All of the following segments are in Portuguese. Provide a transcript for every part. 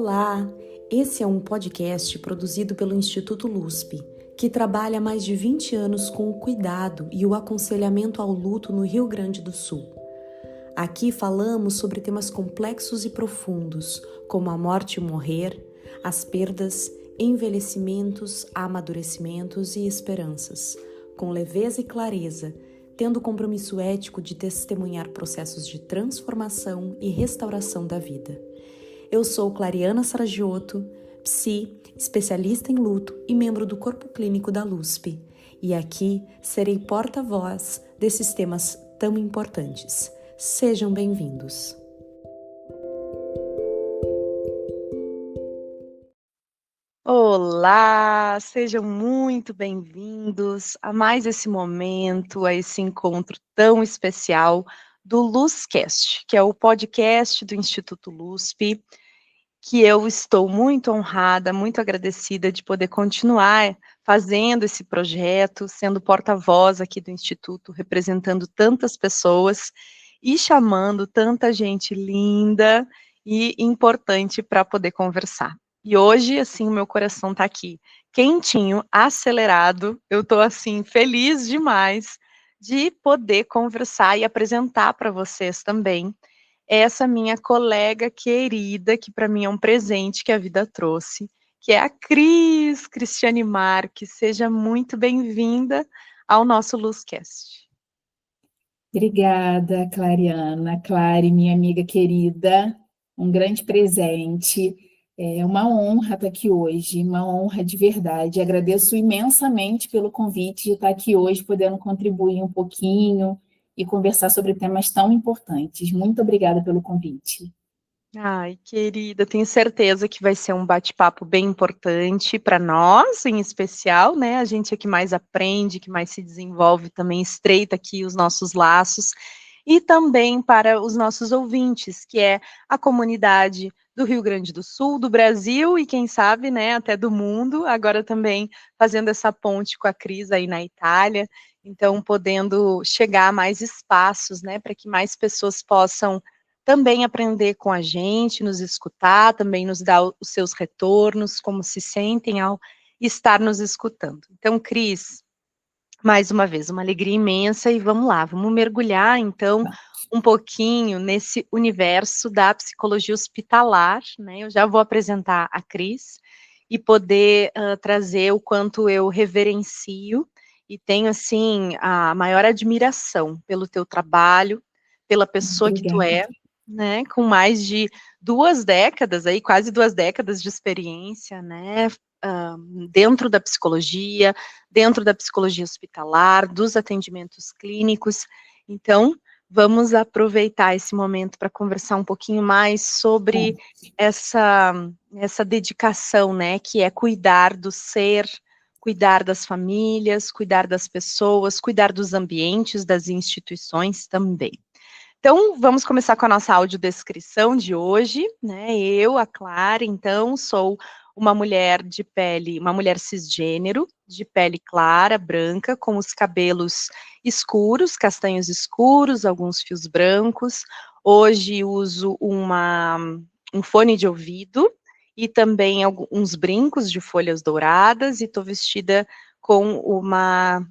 Olá! Esse é um podcast produzido pelo Instituto LUSP, que trabalha há mais de 20 anos com o cuidado e o aconselhamento ao luto no Rio Grande do Sul. Aqui falamos sobre temas complexos e profundos, como a morte e o morrer, as perdas, envelhecimentos, amadurecimentos e esperanças, com leveza e clareza, tendo o compromisso ético de testemunhar processos de transformação e restauração da vida. Eu sou Clariana Saragiotto, psi, especialista em luto e membro do corpo clínico da LUSP, e aqui serei porta-voz desses temas tão importantes. Sejam bem-vindos. Olá, sejam muito bem-vindos a mais esse momento, a esse encontro tão especial do LUScast, que é o podcast do Instituto LUSP, que eu estou muito honrada, muito agradecida de poder continuar fazendo esse projeto, sendo porta-voz aqui do Instituto, representando tantas pessoas e chamando tanta gente linda e importante para poder conversar. E hoje, assim, o meu coração está aqui, quentinho, acelerado, eu estou, assim, feliz demais de poder conversar e apresentar para vocês também essa minha colega querida, que para mim é um presente que a vida trouxe, que é a Cristiane Marques. Seja muito bem-vinda ao nosso LUScast. Obrigada, Clariana. Clary, minha amiga querida, um grande presente. É uma honra estar aqui hoje, uma honra de verdade. Agradeço imensamente pelo convite de estar aqui hoje, podendo contribuir um pouquinho e conversar sobre temas tão importantes. Muito obrigada pelo convite. Ai, querida, tenho certeza que vai ser um bate-papo bem importante para nós, em especial, né? A gente é que mais aprende, que mais se desenvolve, também estreita aqui os nossos laços, e também para os nossos ouvintes, que é a comunidade do Rio Grande do Sul, do Brasil e quem sabe, né, até do mundo, agora também fazendo essa ponte com a Cris aí na Itália, então podendo chegar a mais espaços, né, para que mais pessoas possam também aprender com a gente, nos escutar, também nos dar os seus retornos, como se sentem ao estar nos escutando. Então, Cris, mais uma vez, uma alegria imensa e vamos lá, vamos mergulhar, então, um pouquinho nesse universo da psicologia hospitalar, né? Eu já vou apresentar a Cris e poder trazer o quanto eu reverencio e tenho, assim, a maior admiração pelo teu trabalho, pela pessoa que tu é, né, com mais de 2 décadas, aí, quase 2 décadas de experiência, né, dentro da psicologia hospitalar, dos atendimentos clínicos. Então, vamos aproveitar esse momento para conversar um pouquinho mais sobre essa dedicação, né, que é cuidar do ser, cuidar das famílias, cuidar das pessoas, cuidar dos ambientes, das instituições também. Então, vamos começar com a nossa audiodescrição de hoje, né? Eu, a Clara, então, sou uma mulher de pele, uma mulher cisgênero, de pele clara, branca, com os cabelos escuros, castanhos escuros, alguns fios brancos. Hoje uso um fone de ouvido e também uns brincos de folhas douradas e estou vestida com uma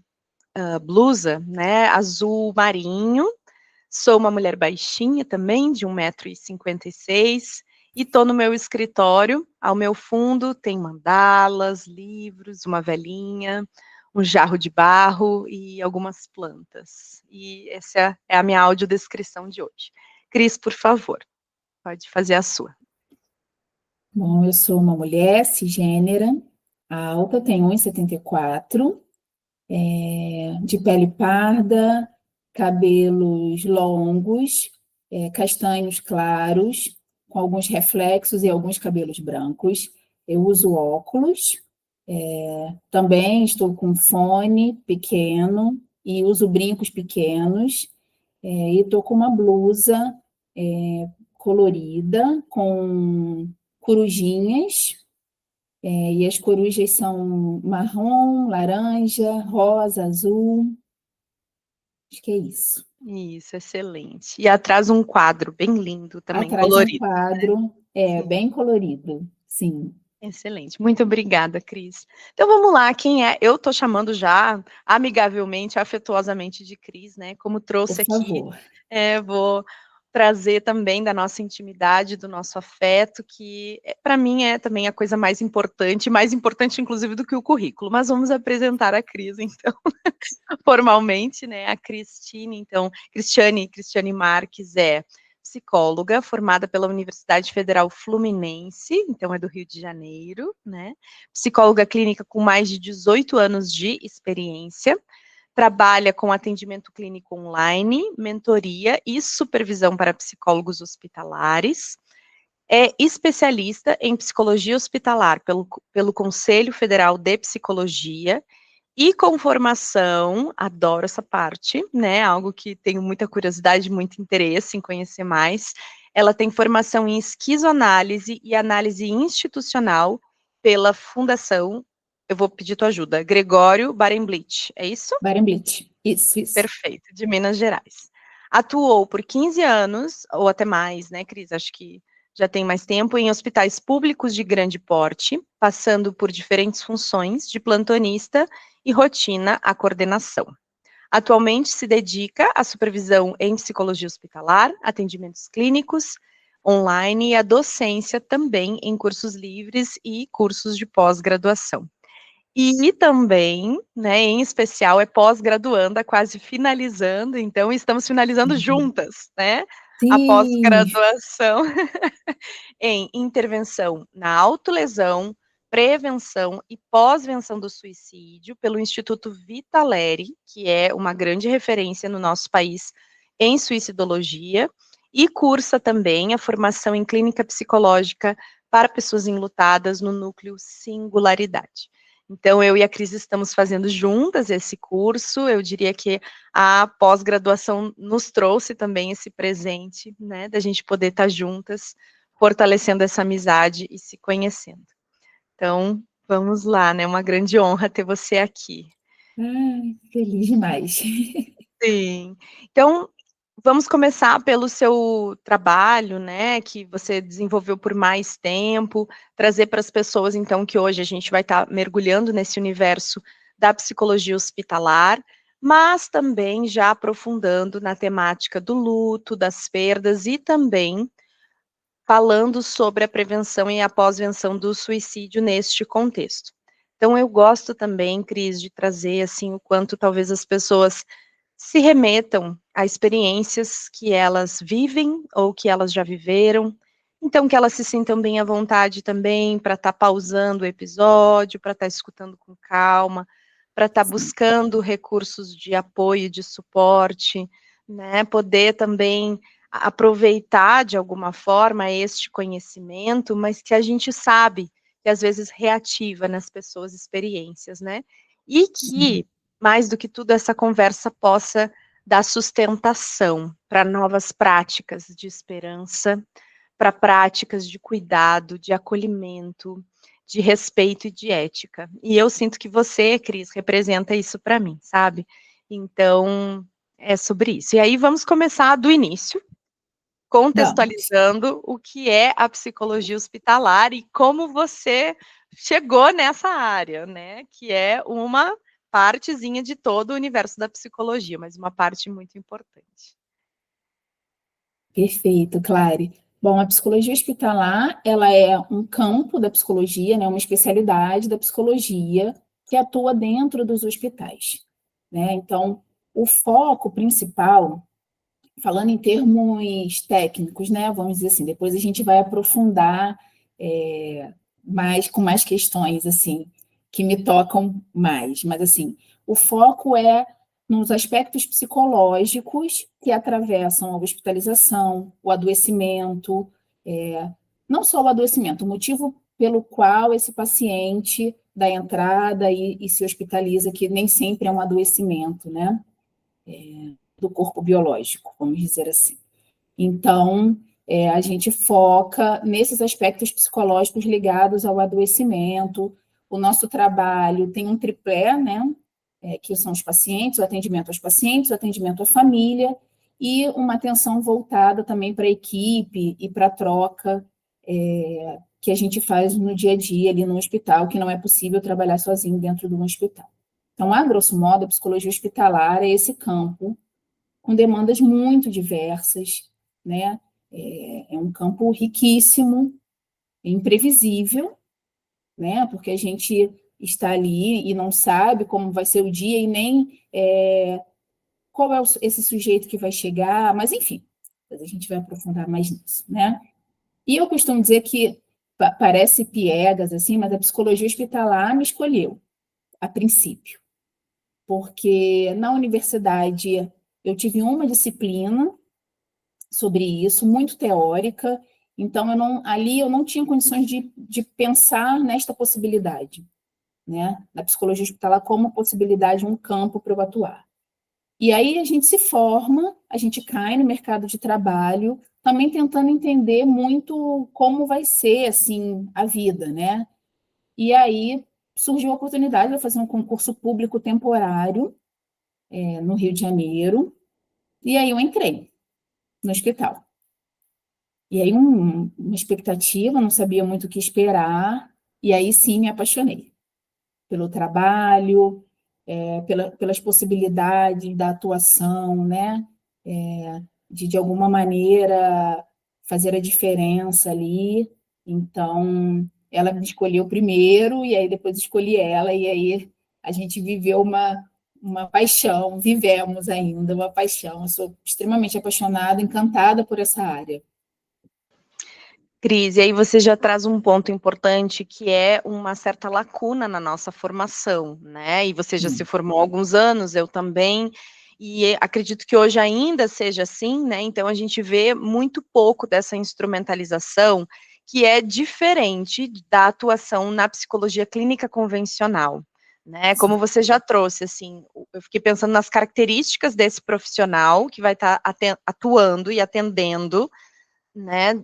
blusa, né, azul marinho. Sou uma mulher baixinha também, de 1,56 m, e estou no meu escritório. Ao meu fundo tem mandalas, livros, uma velinha, um jarro de barro e algumas plantas. E essa é a minha audiodescrição de hoje. Cris, por favor, pode fazer a sua. Bom, eu sou uma mulher cisgênera, alta, tenho 1,74 m, de pele parda, cabelos longos, castanhos claros, com alguns reflexos e alguns cabelos brancos. Eu uso óculos, também estou com fone pequeno e uso brincos pequenos, e estou com uma blusa colorida, com corujinhas, e as corujas são marrom, laranja, rosa, azul. Acho que é isso. Isso, excelente. E atrás um quadro bem lindo também, Atrás um colorido. quadro, É, bem colorido, sim. Excelente, muito obrigada, Cris. Então vamos lá, quem é? Eu estou chamando já amigavelmente, afetuosamente de Cris, né? Como Por trouxe aqui, favor. vou trazer também da nossa intimidade, do nosso afeto, que para mim é também a coisa mais importante inclusive do que o currículo. Mas vamos apresentar a Cris, então, formalmente, né? A Cristiane Marques é psicóloga, formada pela Universidade Federal Fluminense, então é do Rio de Janeiro, né? Psicóloga clínica com mais de 18 anos de experiência, trabalha com atendimento clínico online, mentoria e supervisão para psicólogos hospitalares, é especialista em psicologia hospitalar pelo Conselho Federal de Psicologia e com formação, adoro essa parte, né? Algo que tenho muita curiosidade, muito interesse em conhecer mais. Ela tem formação em esquizoanálise e análise institucional pela Fundação, eu vou pedir tua ajuda, Gregório Barenblit, é isso? Barenblit, isso. Perfeito, de Minas Gerais. Atuou por 15 anos, ou até mais, né, Cris? Acho que já tem mais tempo, em hospitais públicos de grande porte, passando por diferentes funções de plantonista e rotina à coordenação. Atualmente se dedica à supervisão em psicologia hospitalar, atendimentos clínicos, online e à docência também em cursos livres e cursos de pós-graduação. E também, né, em especial, é pós-graduanda, quase finalizando, então estamos finalizando juntas, né, a Sim, pós-graduação em intervenção na autolesão, prevenção e pós-venção do suicídio pelo Instituto Vitaleri, que é uma grande referência no nosso país em suicidologia, e cursa também a formação em clínica psicológica para pessoas enlutadas no núcleo Singularidade. Então, eu e a Cris estamos fazendo juntas esse curso, eu diria que a pós-graduação nos trouxe também esse presente, né, da gente poder estar juntas, fortalecendo essa amizade e se conhecendo. Então, vamos lá, né? Uma grande honra ter você aqui. ai, feliz demais. Sim. Então, vamos começar pelo seu trabalho, né? Que você desenvolveu por mais tempo, trazer para as pessoas, então, que hoje a gente vai estar mergulhando nesse universo da psicologia hospitalar, mas também já aprofundando na temática do luto, das perdas e também falando sobre a prevenção e a pós-venção do suicídio neste contexto. Então, eu gosto também, Cris, de trazer, assim, o quanto talvez as pessoas se remetam a experiências que elas vivem ou que elas já viveram, então que elas se sintam bem à vontade também para estar pausando o episódio, para estar escutando com calma, para estar buscando recursos de apoio, de suporte, né, poder também aproveitar de alguma forma este conhecimento, mas que a gente sabe que às vezes reativa nas pessoas experiências, né? E que, mais do que tudo, essa conversa possa dar sustentação para novas práticas de esperança, para práticas de cuidado, de acolhimento, de respeito e de ética. E eu sinto que você, Cris, representa isso para mim, sabe? Então, é sobre isso. E aí vamos começar do início, Vamos. contextualizando o que é a psicologia hospitalar e como você chegou nessa área, né? Que é uma partezinha de todo o universo da psicologia, mas uma parte muito importante. Perfeito, Clary. Bom, a psicologia hospitalar, ela é um campo da psicologia, né, uma especialidade da psicologia que atua dentro dos hospitais, né? Então, o foco principal, falando em termos técnicos, né, vamos dizer assim, depois a gente vai aprofundar com mais questões, assim, que me tocam mais, mas, assim, o foco é nos aspectos psicológicos que atravessam a hospitalização, o adoecimento, não só o adoecimento, o motivo pelo qual esse paciente dá entrada e se hospitaliza, que nem sempre é um adoecimento, né, do corpo biológico, vamos dizer assim. Então, a gente foca nesses aspectos psicológicos ligados ao adoecimento. O nosso trabalho tem um tripé, né? Que são os pacientes, o atendimento aos pacientes, o atendimento à família e uma atenção voltada também para a equipe e para a troca que a gente faz no dia a dia ali no hospital, que não é possível trabalhar sozinho dentro de um hospital. Então, a grosso modo, a psicologia hospitalar é esse campo com demandas muito diversas, né? É um campo riquíssimo, imprevisível, né? Porque a gente está ali e não sabe como vai ser o dia e nem qual é esse sujeito que vai chegar, mas enfim, a gente vai aprofundar mais nisso, né? E eu costumo dizer que parece piegas, assim, mas a psicologia hospitalar me escolheu, a princípio, porque na universidade eu tive uma disciplina sobre isso, muito teórica, então ali eu não tinha condições de pensar nesta possibilidade, né, na psicologia hospitalar como possibilidade, um campo para eu atuar. E aí a gente se forma, a gente cai no mercado de trabalho, também tentando entender muito como vai ser, assim, a vida, né? E aí surgiu a oportunidade de eu fazer um concurso público temporário, no Rio de Janeiro, e aí eu entrei no hospital. E aí uma expectativa, não sabia muito o que esperar, e aí sim me apaixonei pelo trabalho, pelas possibilidades da atuação, né? De alguma maneira fazer a diferença ali. Então, ela me escolheu primeiro, e aí depois escolhi ela, e aí a gente viveu uma paixão, vivemos ainda uma paixão. Eu sou extremamente apaixonada, encantada por essa área. Cris, e aí você já traz um ponto importante, que é uma certa lacuna na nossa formação, né? E você já se formou há alguns anos, eu também, e acredito que hoje ainda seja assim, né? Então a gente vê muito pouco dessa instrumentalização, que é diferente da atuação na psicologia clínica convencional, né? Como você já trouxe, assim, eu fiquei pensando nas características desse profissional que vai estar atuando e atendendo, né,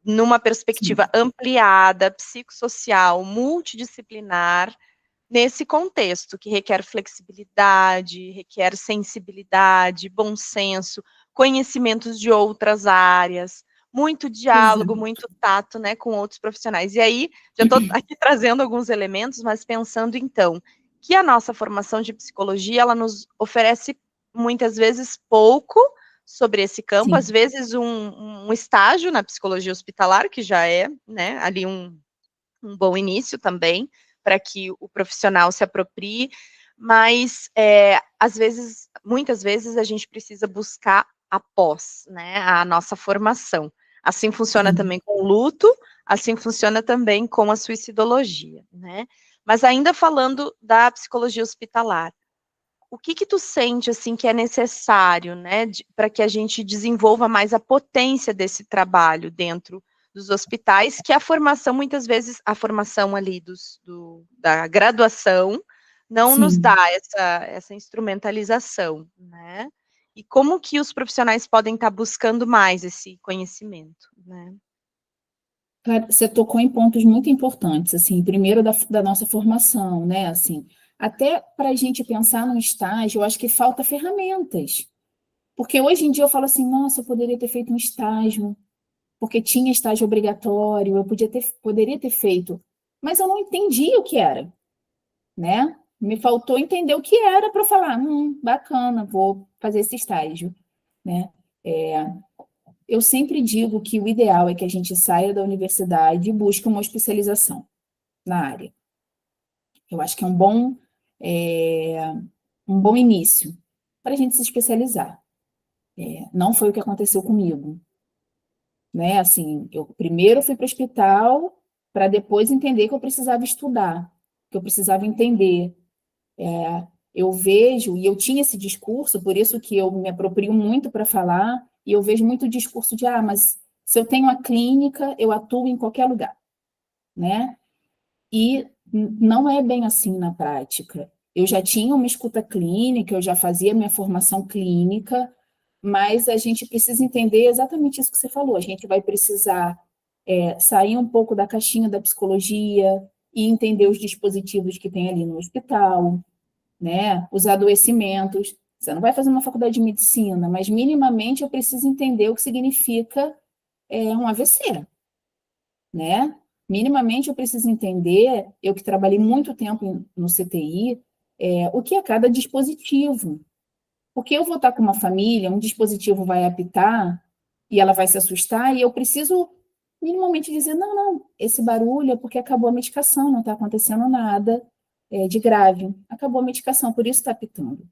numa perspectiva ampliada, psicossocial, multidisciplinar, nesse contexto que requer flexibilidade, requer sensibilidade, bom senso, conhecimentos de outras áreas, muito diálogo, muito tato, né, com outros profissionais. E aí, já estou aqui trazendo alguns elementos, mas pensando, então, que a nossa formação de psicologia, ela nos oferece, muitas vezes, pouco sobre esse campo, às vezes um estágio na psicologia hospitalar, que já é, né, ali um bom início também, para que o profissional se aproprie, mas, às vezes, muitas vezes, a gente precisa buscar após, né, a nossa formação. Assim funciona também com o luto, assim funciona também com a suicidologia, né. Mas ainda falando da psicologia hospitalar, o que tu sente, assim, que é necessário, né, para que a gente desenvolva mais a potência desse trabalho dentro dos hospitais, que a formação, muitas vezes, a formação ali da graduação não nos dá essa instrumentalização, né? E como que os profissionais podem estar buscando mais esse conhecimento, né? Você tocou em pontos muito importantes, assim, primeiro da nossa formação, né, assim, até para a gente pensar no estágio, eu acho que falta ferramentas, porque hoje em dia eu falo assim, nossa, eu poderia ter feito um estágio, porque tinha estágio obrigatório, poderia ter feito, mas eu não entendi o que era, né, me faltou entender o que era para falar, bacana, vou fazer esse estágio, né, eu sempre digo que o ideal é que a gente saia da universidade e busque uma especialização na área. Eu acho que é um bom início para a gente se especializar. Não foi o que aconteceu comigo, né? Assim, eu primeiro fui para o hospital para depois entender que eu precisava estudar, que eu precisava entender. Eu vejo, e eu tinha esse discurso, por isso que eu me aproprio muito para falar, e eu vejo muito discurso de, mas se eu tenho a clínica, eu atuo em qualquer lugar, né? E não é bem assim na prática. Eu já tinha uma escuta clínica, eu já fazia minha formação clínica, mas a gente precisa entender exatamente isso que você falou. A gente vai precisar sair um pouco da caixinha da psicologia e entender os dispositivos que tem ali no hospital, né? Os adoecimentos. Você não vai fazer uma faculdade de medicina, mas minimamente eu preciso entender o que significa um AVC, né? Minimamente eu preciso entender, eu que trabalhei muito tempo no CTI, o que é cada dispositivo. Porque eu vou estar com uma família, um dispositivo vai apitar e ela vai se assustar, e eu preciso minimamente dizer, não, esse barulho é porque acabou a medicação, não está acontecendo nada de grave. Acabou a medicação, por isso está apitando.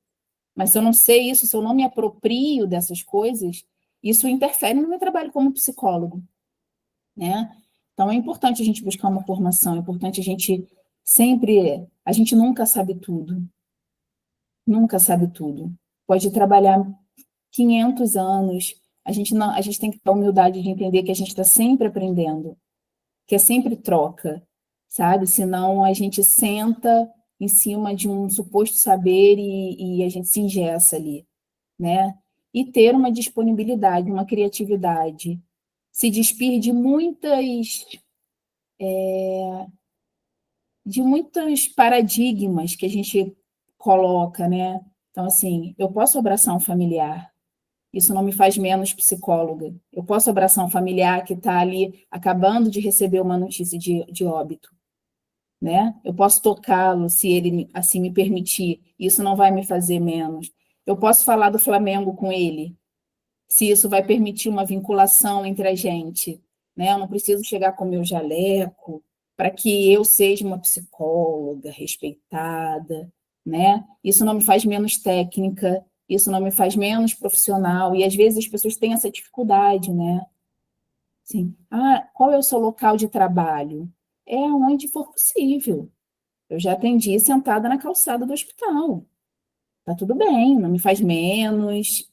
Mas se eu não sei isso, se eu não me aproprio dessas coisas, isso interfere no meu trabalho como psicólogo, né? Então, é importante a gente buscar uma formação, é importante a gente a gente nunca sabe tudo. Pode trabalhar 500 anos, a gente tem que ter a humildade de entender que a gente está sempre aprendendo, que é sempre troca, sabe? Senão a gente senta em cima de um suposto saber e a gente se engessa ali, né? E ter uma disponibilidade, uma criatividade, se despir de muitos paradigmas que a gente coloca, né? Então, assim, eu posso abraçar um familiar, isso não me faz menos psicóloga. Eu posso abraçar um familiar que está ali acabando de receber uma notícia de óbito, né? Eu posso tocá-lo, se ele assim me permitir. Isso não vai me fazer menos. Eu posso falar do Flamengo com ele, se isso vai permitir uma vinculação entre a gente, né? Eu não preciso chegar com o meu jaleco para que eu seja uma psicóloga respeitada, né? Isso não me faz menos técnica, isso não me faz menos profissional, e às vezes as pessoas têm essa dificuldade, né? Assim, qual é o seu local de trabalho? É onde for possível. Eu já atendi sentada na calçada do hospital. Tá tudo bem, não me faz menos,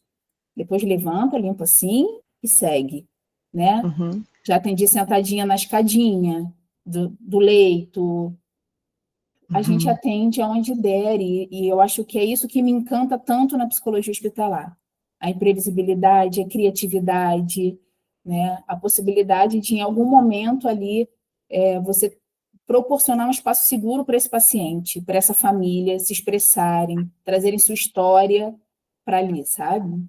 depois levanta, limpa assim e segue, né? Uhum. Já atendi sentadinha na escadinha do leito. A gente Uhum. atende aonde der, e eu acho que é isso que me encanta tanto na psicologia hospitalar. A imprevisibilidade, a criatividade, né? A possibilidade de, em algum momento ali, você proporcionar um espaço seguro para esse paciente, para essa família se expressarem, trazerem sua história para ali, sabe?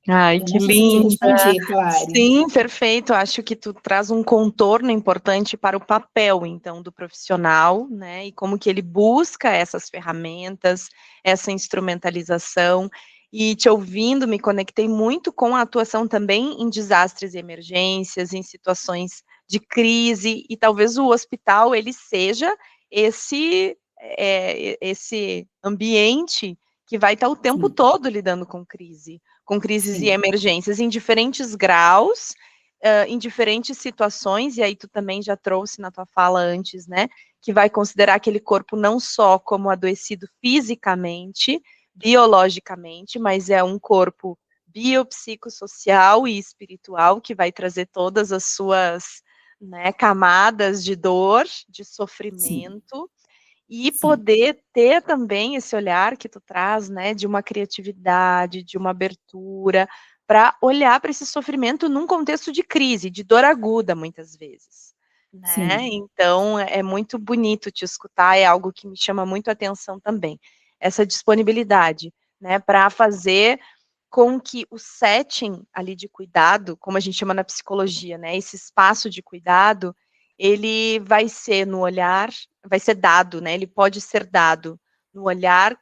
Ai, Eu que não sei se eu te linda! respondi, Clary. Sim, perfeito. Acho que tu traz um contorno importante para o papel, então, do profissional, né? E como que ele busca essas ferramentas, essa instrumentalização. E te ouvindo, me conectei muito com a atuação também em desastres e emergências, em situações de crise, e talvez o hospital ele seja esse ambiente que vai estar o tempo Sim, todo lidando com crises e sim, emergências em diferentes graus, em diferentes situações, e aí tu também já trouxe na tua fala antes, né, que vai considerar aquele corpo não só como adoecido fisicamente, biologicamente, mas é um corpo biopsicossocial e espiritual que vai trazer todas as suas, né, camadas de dor, de sim, sofrimento, e sim, poder ter também esse olhar que tu traz, né, de uma criatividade, de uma abertura, para olhar para esse sofrimento num contexto de crise, de dor aguda, muitas vezes, né. sim, Então é muito bonito te escutar, é algo que me chama muito a atenção também, essa disponibilidade, né, para fazer com que o setting ali de cuidado, como a gente chama na psicologia, né, esse espaço de cuidado, ele vai ser no olhar, vai ser dado, né, ele pode ser dado no olhar,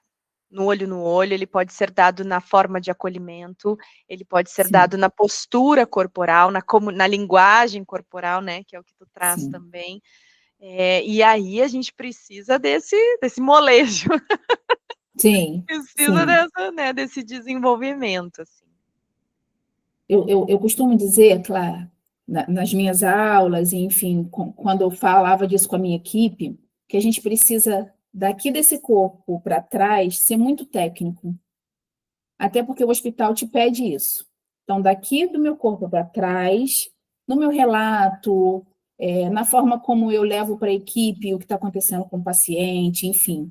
no olho, ele pode ser dado na forma de acolhimento, ele pode ser sim, dado na postura corporal, na linguagem corporal, né, que é o que tu traz sim, também. E aí a gente precisa desse molejo, sim, precisa sim. dessa, né, desse desenvolvimento, assim. Eu costumo dizer, claro, nas minhas aulas, e, enfim, quando eu falava disso com a minha equipe, que a gente precisa, daqui desse corpo para trás, ser muito técnico. Até porque o hospital te pede isso. Então, daqui do meu corpo para trás, no meu relato, na forma como eu levo para a equipe o que está acontecendo com o paciente, enfim,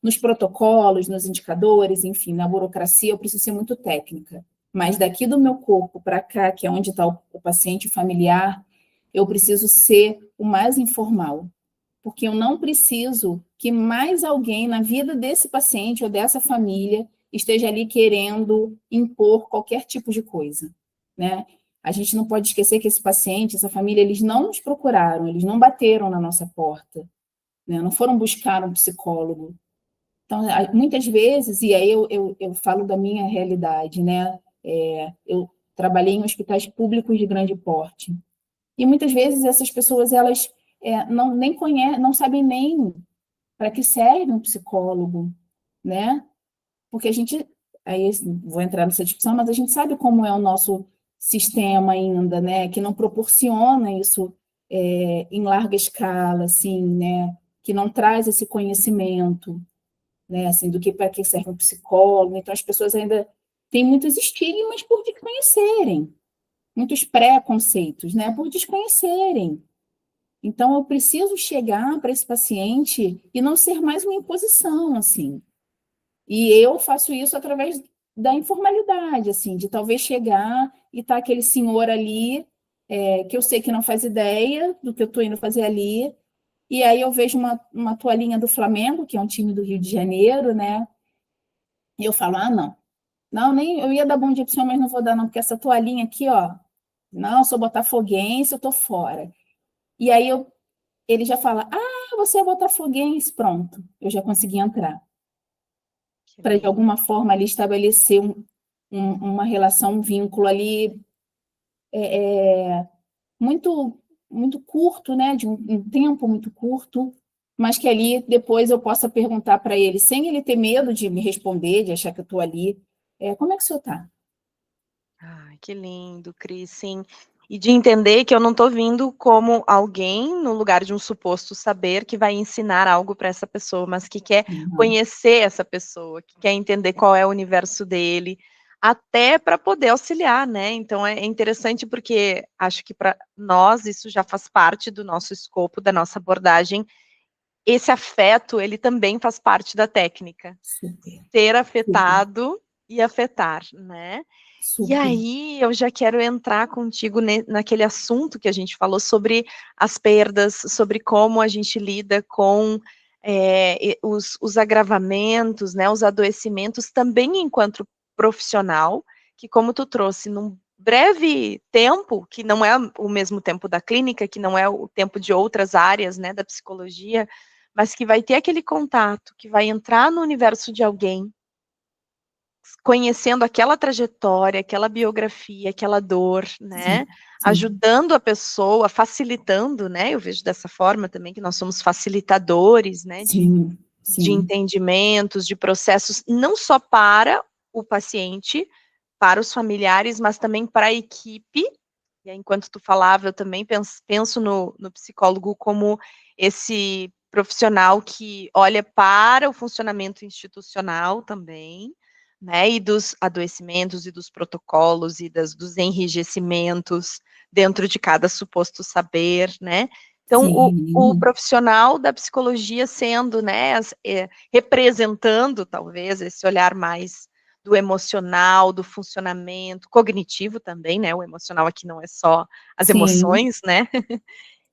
nos protocolos, nos indicadores, enfim, na burocracia, eu preciso ser muito técnica. Mas daqui do meu corpo para cá, que é onde está o paciente familiar, eu preciso ser o mais informal, porque eu não preciso que mais alguém na vida desse paciente ou dessa família esteja ali querendo impor qualquer tipo de coisa, né? A gente não pode esquecer que esse paciente, essa família, eles não nos procuraram, eles não bateram na nossa porta, né? Não foram buscar um psicólogo. Então, muitas vezes, e aí eu falo da minha realidade, né? Eu trabalhei em hospitais públicos de grande porte. E muitas vezes essas pessoas, elas nem conhecem, não sabem nem para que serve um psicólogo, né? Porque a gente, aí vou entrar nessa discussão, mas a gente sabe como é o nosso sistema ainda, né? Que não proporciona isso em larga escala, assim, né? Que não traz esse conhecimento, né? Assim, do que para que serve um psicólogo. Então, as pessoas ainda têm muitos estigmas por desconhecerem, muitos preconceitos, né? Por desconhecerem. Então, eu preciso chegar para esse paciente e não ser mais uma imposição, assim. E eu faço isso através da informalidade, assim, de talvez chegar e estar aquele senhor ali, que eu sei que não faz ideia do que eu estou indo fazer ali, e aí eu vejo uma toalhinha do Flamengo, que é um time do Rio de Janeiro, né? E eu falo, não, nem eu ia dar bom dia para o senhor, mas não vou dar não, porque essa toalhinha aqui, ó, não, sou botafoguense, eu tô fora. E aí ele já fala, você é botafoguense, pronto, eu já consegui entrar. Para, de alguma forma, ali estabelecer uma relação, um vínculo ali muito, muito curto, né? De um tempo muito curto, mas que ali depois eu possa perguntar para ele, sem ele ter medo de me responder, de achar que eu estou ali, como é que o senhor está? Ai, que lindo, Cris, sim. E de entender que eu não estou vindo como alguém no lugar de um suposto saber que vai ensinar algo para essa pessoa, mas que quer conhecer essa pessoa, que quer entender qual é o universo dele, até para poder auxiliar, né? Então é interessante porque acho que para nós isso já faz parte do nosso escopo, da nossa abordagem. Esse afeto, ele também faz parte da técnica. Super, Ser afetado e afetar, né? E super. aí, eu já quero entrar contigo naquele assunto que a gente falou sobre as perdas, sobre como a gente lida com os agravamentos, né, os adoecimentos, também enquanto profissional, que como tu trouxe, num breve tempo, que não é o mesmo tempo da clínica, que não é o tempo de outras áreas, né, da psicologia, mas que vai ter aquele contato, que vai entrar no universo de alguém, conhecendo aquela trajetória, aquela biografia, aquela dor, né, Sim, sim. ajudando a pessoa, facilitando, né, eu vejo dessa forma também que nós somos facilitadores, né, Sim, de sim. entendimentos, de processos, não só para o paciente, para os familiares, mas também para a equipe. E aí, enquanto tu falava, eu também penso no psicólogo como esse profissional que olha para o funcionamento institucional também, né, e dos adoecimentos e dos protocolos e dos enrijecimentos dentro de cada suposto saber, né. Então, o Sim, profissional da psicologia sendo, né, representando talvez esse olhar mais do emocional, do funcionamento cognitivo também, né, o emocional aqui não é só as sim, emoções, né, e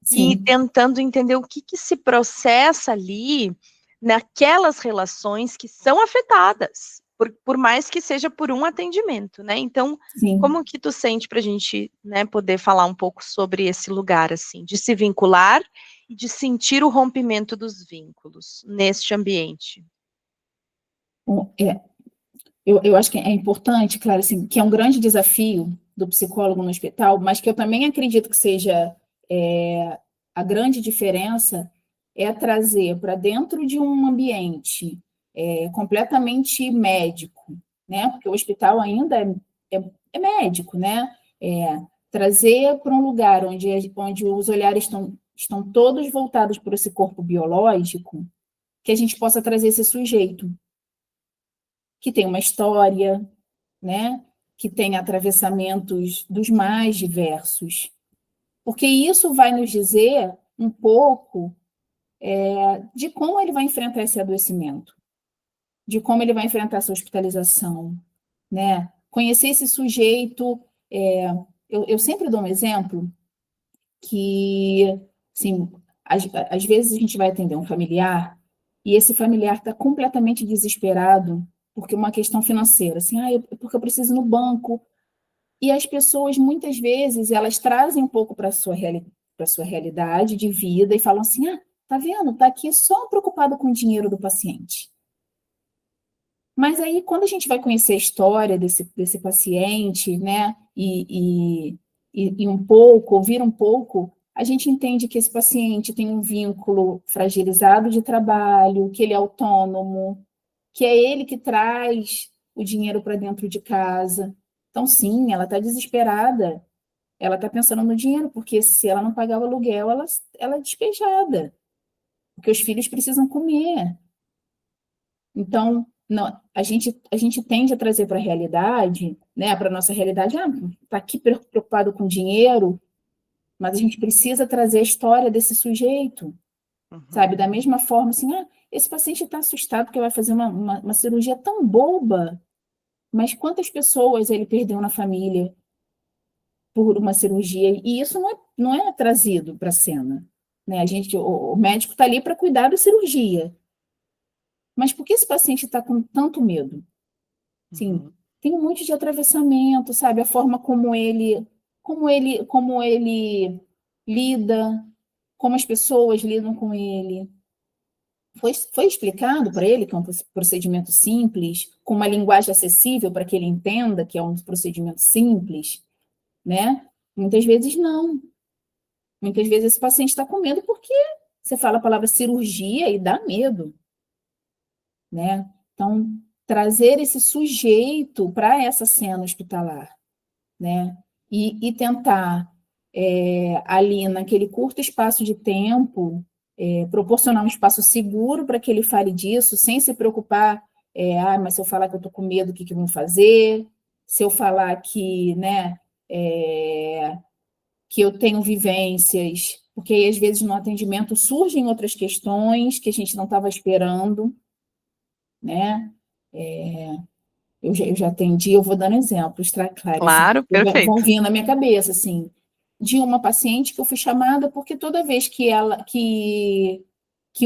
sim, tentando entender o que se processa ali, naquelas relações que são afetadas, por mais que seja por um atendimento, né, então, sim. como que tu sente pra gente, né, poder falar um pouco sobre esse lugar, assim, de se vincular e de sentir o rompimento dos vínculos neste ambiente? Bom, eu acho que é importante, claro, assim, que é um grande desafio do psicólogo no hospital, mas que eu também acredito que seja a grande diferença é trazer para dentro de um ambiente completamente médico, né? Porque o hospital ainda é médico, né? Trazer para um lugar onde os olhares estão todos voltados para esse corpo biológico, que a gente possa trazer esse sujeito que tem uma história, né? Que tem atravessamentos dos mais diversos, porque isso vai nos dizer um pouco de como ele vai enfrentar esse adoecimento, de como ele vai enfrentar essa hospitalização, né? Conhecer esse sujeito, eu sempre dou um exemplo que, assim, às vezes a gente vai atender um familiar e esse familiar está completamente desesperado porque uma questão financeira, assim, porque eu preciso ir no banco E as pessoas, muitas vezes, elas trazem um pouco para a sua realidade de vida e falam assim, tá vendo? Tá aqui só preocupado com o dinheiro do paciente. Mas aí, quando a gente vai conhecer a história desse paciente, né, e ouvir um pouco, a gente entende que esse paciente tem um vínculo fragilizado de trabalho, que ele é autônomo, que é ele que traz o dinheiro para dentro de casa. Então, sim, ela está desesperada, ela está pensando no dinheiro, porque se ela não pagar o aluguel, ela é despejada, porque os filhos precisam comer. Então, não, a gente tende a trazer para a realidade, né, para a nossa realidade, está aqui preocupado com dinheiro, mas a gente precisa trazer a história desse sujeito, sabe? Da mesma forma, assim, esse paciente está assustado porque vai fazer uma cirurgia tão boba, mas quantas pessoas ele perdeu na família por uma cirurgia? E isso não é trazido para a cena, né? O médico está ali para cuidar da cirurgia. Mas por que esse paciente está com tanto medo? Sim, tem um monte de atravessamento, sabe? A forma como ele lida, como as pessoas lidam com ele. Foi explicado para ele que é um procedimento simples, com uma linguagem acessível para que ele entenda que é um procedimento simples, né? Muitas vezes não. Muitas vezes esse paciente está com medo porque você fala a palavra cirurgia e dá medo, né? Então, trazer esse sujeito para essa cena hospitalar, né? E tentar, ali, naquele curto espaço de tempo, proporcionar um espaço seguro para que ele fale disso, sem se preocupar, mas se eu falar que eu estou com medo, o que vão fazer? Se eu falar que, né, que eu tenho vivências, porque aí, às vezes, no atendimento surgem outras questões que a gente não estava esperando, né? Eu já atendi, eu vou dando exemplos, tá, Clarice? Claro, Vão perfeito. vir na minha cabeça, assim, de uma paciente que eu fui chamada porque toda vez que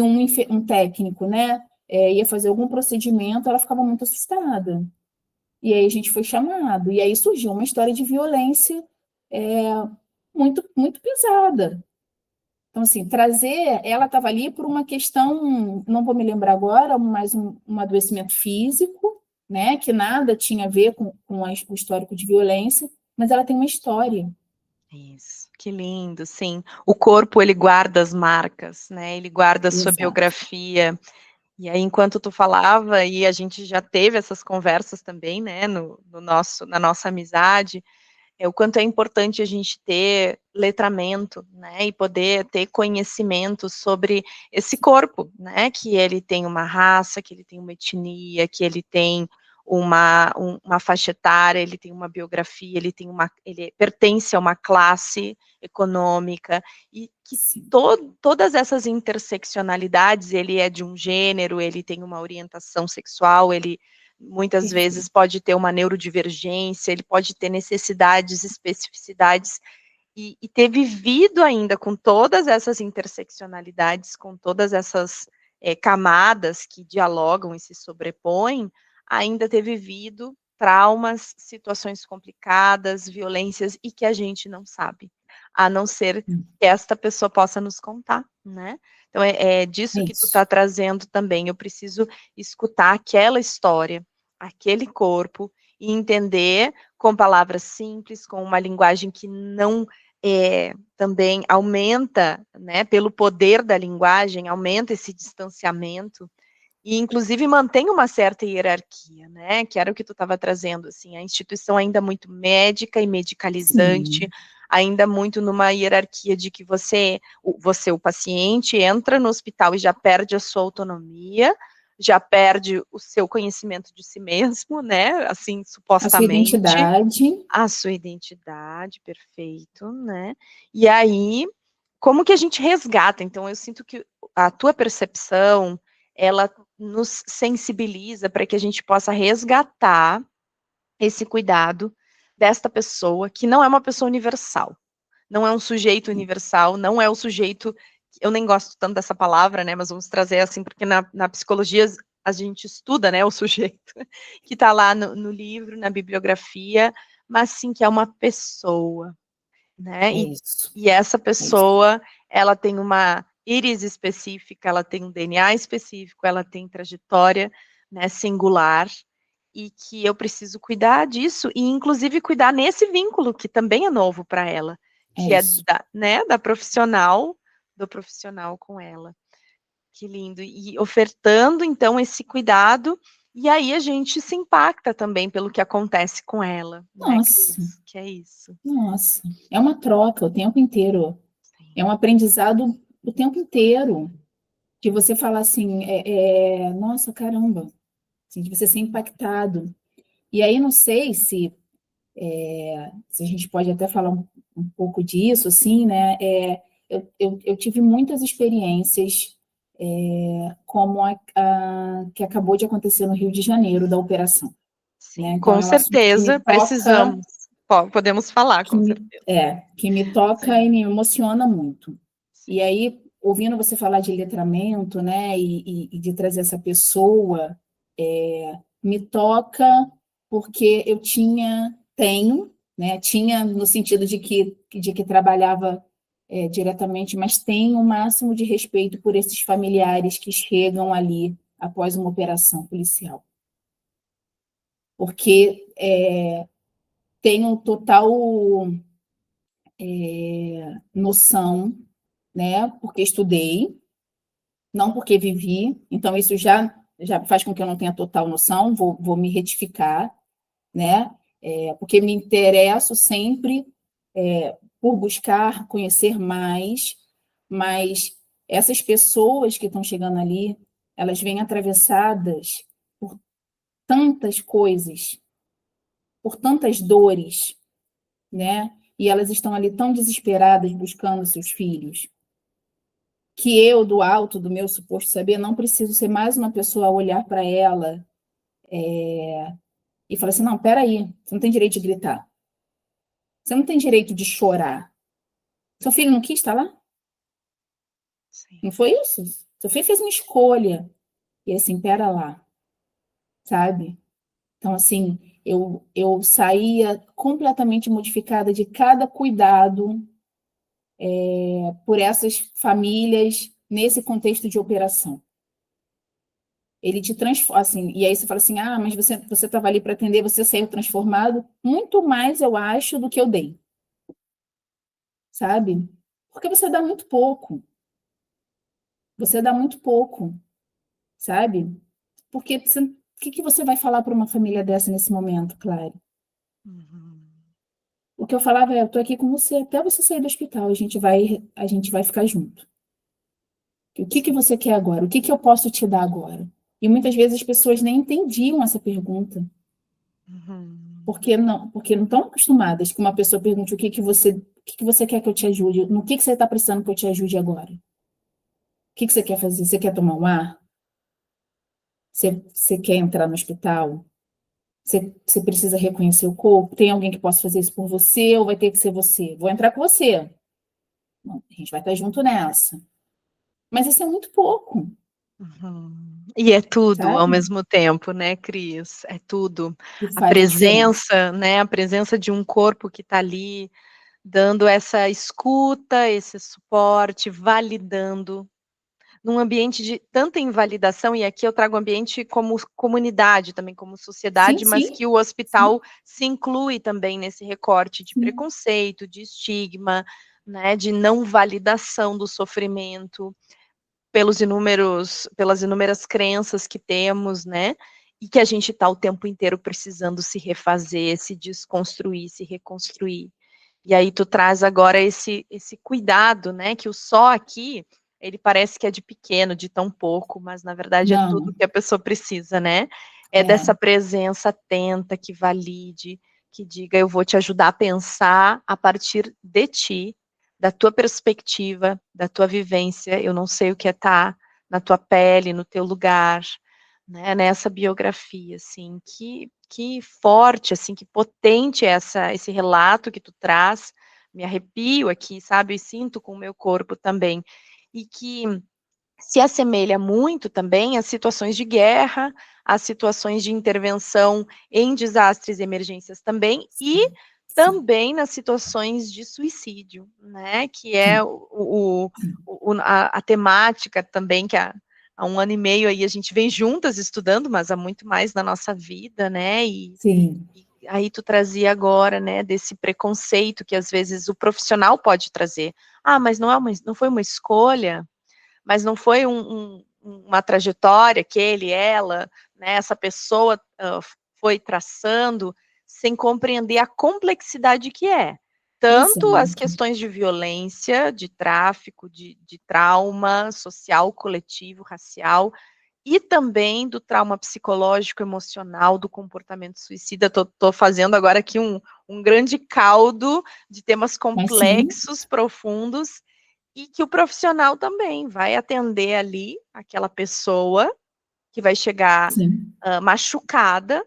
um técnico, né, ia fazer algum procedimento, ela ficava muito assustada. E aí a gente foi chamado. E aí surgiu uma história de violência muito, muito pesada. Então, assim, ela estava ali por uma questão, não vou me lembrar agora, mas um adoecimento físico, né, que nada tinha a ver com o histórico de violência, mas ela tem uma história. Isso, que lindo, sim. O corpo, ele guarda as marcas, né, ele guarda a sua Exato. biografia. E aí, enquanto tu falava, e a gente já teve essas conversas também, né, na nossa amizade, o quanto é importante a gente ter letramento, né, e poder ter conhecimento sobre esse corpo, né, que ele tem uma raça, que ele tem uma etnia, que ele tem uma faixa etária, ele tem uma biografia, ele pertence a uma classe econômica, e que todas essas interseccionalidades, ele é de um gênero, ele tem uma orientação sexual, ele muitas vezes pode ter uma neurodivergência, ele pode ter necessidades, especificidades, e ter vivido ainda com todas essas interseccionalidades, com todas essas camadas que dialogam e se sobrepõem, ainda ter vivido traumas, situações complicadas, violências, e que a gente não sabe, a não ser que esta pessoa possa nos contar, né? Então, é disso que tu está trazendo também. Eu preciso escutar aquela história, aquele corpo, e entender com palavras simples, com uma linguagem que não também aumenta, né, pelo poder da linguagem, aumenta esse distanciamento, e inclusive mantém uma certa hierarquia, né, que era o que tu estava trazendo, assim, a instituição ainda muito médica e medicalizante, Sim. ainda muito numa hierarquia de que você, o paciente, entra no hospital e já perde a sua autonomia, já perde o seu conhecimento de si mesmo, né, assim, A sua supostamente, identidade. a sua identidade, perfeito, né, e aí, como que a gente resgata? Então, eu sinto que a tua percepção, ela nos sensibiliza para que a gente possa resgatar esse cuidado desta pessoa, que não é uma pessoa universal, não é um sujeito universal, não é o sujeito, eu nem gosto tanto dessa palavra, né, mas vamos trazer assim, porque na psicologia a gente estuda, né, o sujeito, que está lá no livro, na bibliografia, mas sim que é uma pessoa, né? É E, isso. e essa É isso. pessoa, ela tem uma íris específica, ela tem um DNA específico, ela tem trajetória, né, singular, e que eu preciso cuidar disso, e inclusive cuidar nesse vínculo, que também é novo para ela, É que é isso. da profissional, do profissional com ela. Que lindo. E ofertando, então, esse cuidado, e aí a gente se impacta também pelo que acontece com ela, né, Nossa, Cris? Que é isso. nossa. É uma troca o tempo inteiro. Sim. É um aprendizado o tempo inteiro. De você falar assim, nossa, caramba, assim, de você ser impactado. E aí, não sei se a gente pode até falar um pouco disso, assim, né? Eu tive muitas experiências, como a que acabou de acontecer no Rio de Janeiro, da operação, né? Sim, Então, com é um assunto que me certeza toca, precisamos. Podemos falar, com certeza. que me toca Sim, e me emociona muito. E sim. aí, ouvindo você falar de letramento, né, e de trazer essa pessoa, me toca porque tenho, né, tinha no sentido de que trabalhava diretamente, mas tenho o máximo de respeito por esses familiares que chegam ali após uma operação policial. Porque tenho total noção, né, porque estudei, não porque vivi, então isso já faz com que eu não tenha total noção, vou me retificar, né? Porque me interesso sempre por buscar conhecer mais, mas essas pessoas que estão chegando ali, elas vêm atravessadas por tantas coisas, por tantas dores, né? E elas estão ali tão desesperadas buscando seus filhos, que eu, do alto do meu suposto saber, não preciso ser mais uma pessoa a olhar para ela e falar assim, não, peraí, você não tem direito de gritar, você não tem direito de chorar. Seu filho não quis estar lá? Sim. Não foi isso? Seu filho fez uma escolha. E assim, pera lá, sabe? Então, assim, eu saía completamente modificada de cada cuidado por essas famílias nesse contexto de operação. Ele te transforma, assim, e aí você fala assim, ah, mas você estava ali para atender, você saiu transformado, muito mais, eu acho, do que eu dei, sabe? Porque você dá muito pouco, sabe? Porque o que você vai falar para uma família dessa nesse momento, Clary? Uhum. O que eu falava eu tô aqui com você até você sair do hospital, a gente vai ficar junto. O que Sim. você quer agora? O que eu posso te dar agora? E muitas vezes as pessoas nem entendiam essa pergunta. Uhum. Porque não estão acostumadas que uma pessoa pergunte o que você quer que eu te ajude, no que você está precisando que eu te ajude agora? O que você quer fazer? Você quer tomar um ar? Você quer entrar no hospital? Você precisa reconhecer o corpo? Tem alguém que possa fazer isso por você ou vai ter que ser você? Vou entrar com você. Não, a gente vai estar junto nessa. Mas isso é muito pouco, Uhum. E é tudo ao sabe? mesmo tempo, né, Cris? É tudo. Que A faz a diferença. presença, né, a presença de um corpo que está ali, dando essa escuta, esse suporte, validando, num ambiente de tanta invalidação, e aqui eu trago o ambiente como comunidade também, como Sim, sociedade, mas sim, que o hospital sim, se inclui também nesse recorte de sim. preconceito, de estigma, né, de não validação do sofrimento, pelas inúmeras crenças que temos, né, e que a gente está o tempo inteiro precisando se refazer, se desconstruir, se reconstruir. E aí tu traz agora esse cuidado, né, que o só aqui, ele parece que é de pequeno, de tão pouco, mas na verdade é tudo Não, que a pessoa precisa, né? É dessa presença atenta, que valide, que diga, eu vou te ajudar a pensar a partir de ti, da tua perspectiva, da tua vivência, eu não sei o que é estar na tua pele, no teu lugar, né, nessa biografia, assim, que forte, assim, que potente esse relato que tu traz, me arrepio aqui, sabe, e sinto com o meu corpo também, e que se assemelha muito também às situações de guerra, às situações de intervenção em desastres e emergências também, e também nas situações de suicídio, né, que é a temática também que há 1 ano e meio aí a gente vem juntas estudando, mas há muito mais na nossa vida, né, e aí tu trazia agora, né, desse preconceito que às vezes o profissional pode trazer. Ah, mas não foi uma escolha, mas não foi uma trajetória que ele, ela, né, essa pessoa foi traçando sem compreender a complexidade que é. Tanto as questões de violência, de tráfico, de trauma social, coletivo, racial, e também do trauma psicológico, emocional, do comportamento suicida. Estou fazendo agora aqui um grande caldo de temas complexos, profundos, e que o profissional também vai atender ali aquela pessoa que vai chegar machucada,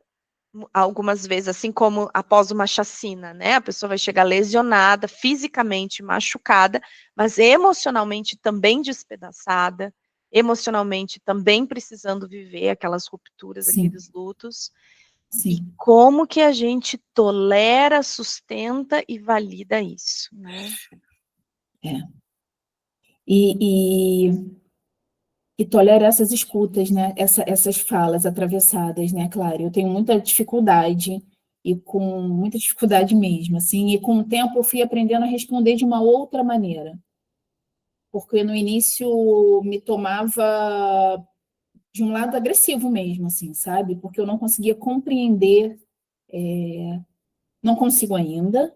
algumas vezes, assim como após uma chacina, né? A pessoa vai chegar lesionada, fisicamente machucada, mas emocionalmente também despedaçada, emocionalmente também precisando viver aquelas rupturas, aqueles lutos. E como que a gente tolera, sustenta e valida isso, né? E tolera essas escutas, né? Essas falas atravessadas, né, Clara? Eu tenho muita dificuldade, e com muita dificuldade mesmo, assim, e com o tempo eu fui aprendendo a responder de uma outra maneira. Porque no início me tomava de um lado agressivo mesmo, assim, sabe? Porque eu não conseguia compreender, não consigo ainda,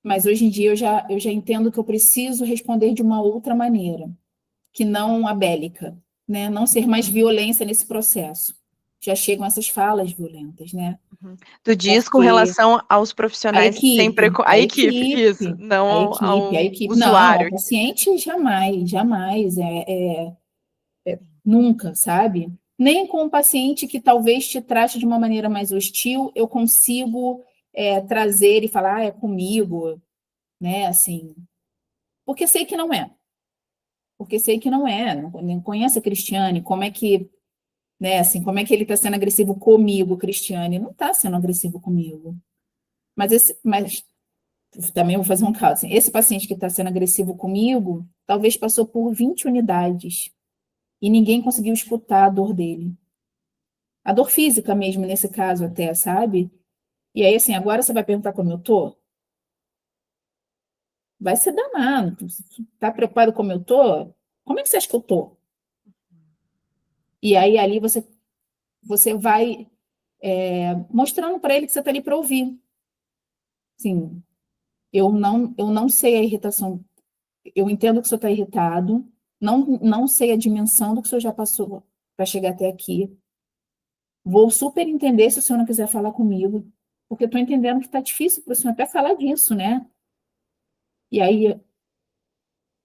mas hoje em dia eu já entendo que eu preciso responder de uma outra maneira, que não a bélica, né? Não ser mais violência nesse processo. Já chegam essas falas violentas, né? Tu diz com relação aos profissionais a equipe, isso, não ao Não, ao usuário. paciente jamais, nunca, sabe? Nem com um paciente que talvez te trate de uma maneira mais hostil, eu consigo trazer e falar, é comigo, né? Assim, porque sei que não é. Porque sei que não é. Não conheço a Cristiane, como é que, né? Assim, como é que ele está sendo agressivo comigo, Cristiane? Não está sendo agressivo comigo. Mas também vou fazer um caso. Assim, esse paciente que está sendo agressivo comigo, talvez passou por 20 unidades e ninguém conseguiu escutar a dor dele. A dor física mesmo, nesse caso até, sabe? E aí, assim, agora você vai perguntar como eu tô? Vai ser danado. Tá preocupado como eu tô? Como é que você acha que eu tô? E aí, ali, você vai mostrando para ele que você está ali para ouvir. Sim, eu não sei a irritação. Eu entendo que o senhor está irritado. Não sei a dimensão do que o senhor já passou para chegar até aqui. Vou super entender se o senhor não quiser falar comigo, porque eu estou entendendo que está difícil para o senhor até falar disso, né? E aí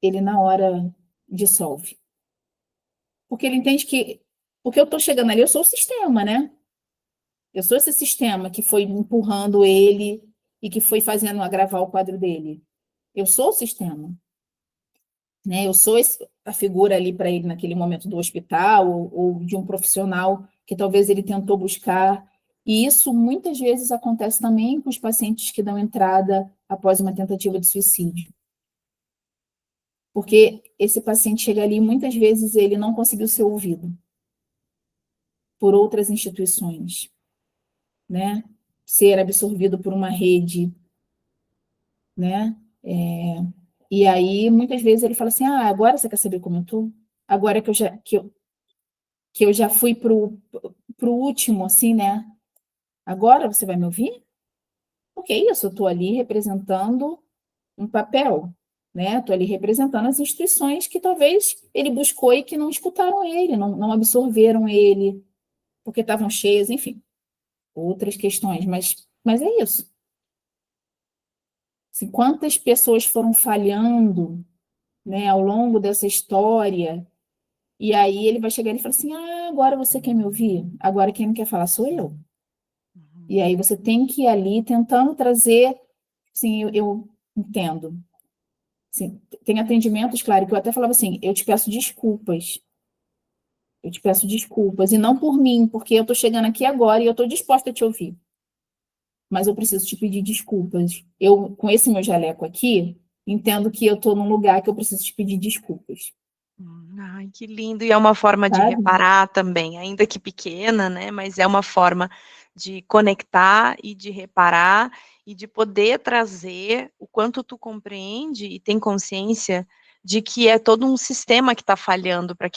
ele, na hora, dissolve. Porque ele entende que, porque eu estou chegando ali, eu sou o sistema, né? Eu sou esse sistema que foi empurrando ele e que foi fazendo agravar o quadro dele. Eu sou o sistema, né? Eu sou a figura ali para ele naquele momento do hospital ou de um profissional que talvez ele tentou buscar. E isso muitas vezes acontece também com os pacientes que dão entrada após uma tentativa de suicídio. Porque esse paciente chega ali e muitas vezes ele não conseguiu ser ouvido por outras instituições, né? Ser absorvido por uma rede, né? E aí, muitas vezes ele fala assim, agora você quer saber como eu tô? Agora que eu já fui pro último, assim, né? Agora você vai me ouvir? Porque é isso, eu estou ali representando um papel, né? Estou ali representando as instituições que talvez ele buscou e que não escutaram ele, não absorveram ele, porque estavam cheias, enfim, outras questões, mas é isso. Assim, quantas pessoas foram falhando, né, ao longo dessa história, e aí ele vai chegar e falar assim, agora você quer me ouvir? Agora quem não quer falar sou eu. E aí você tem que ir ali tentando trazer, assim, eu entendo. Assim, tem atendimentos, claro, que eu até falava assim, eu te peço desculpas, Eu te peço desculpas, e não por mim, porque eu estou chegando aqui agora e eu estou disposta a te ouvir. Mas eu preciso te pedir desculpas. Eu, com esse meu jaleco aqui, entendo que eu estou num lugar que eu preciso te pedir desculpas. Ai, que lindo. E é uma forma de Sabe? reparar também, ainda que pequena, né? Mas é uma forma de conectar e de reparar e de poder trazer o quanto tu compreende e tem consciência de que é todo um sistema que está falhando para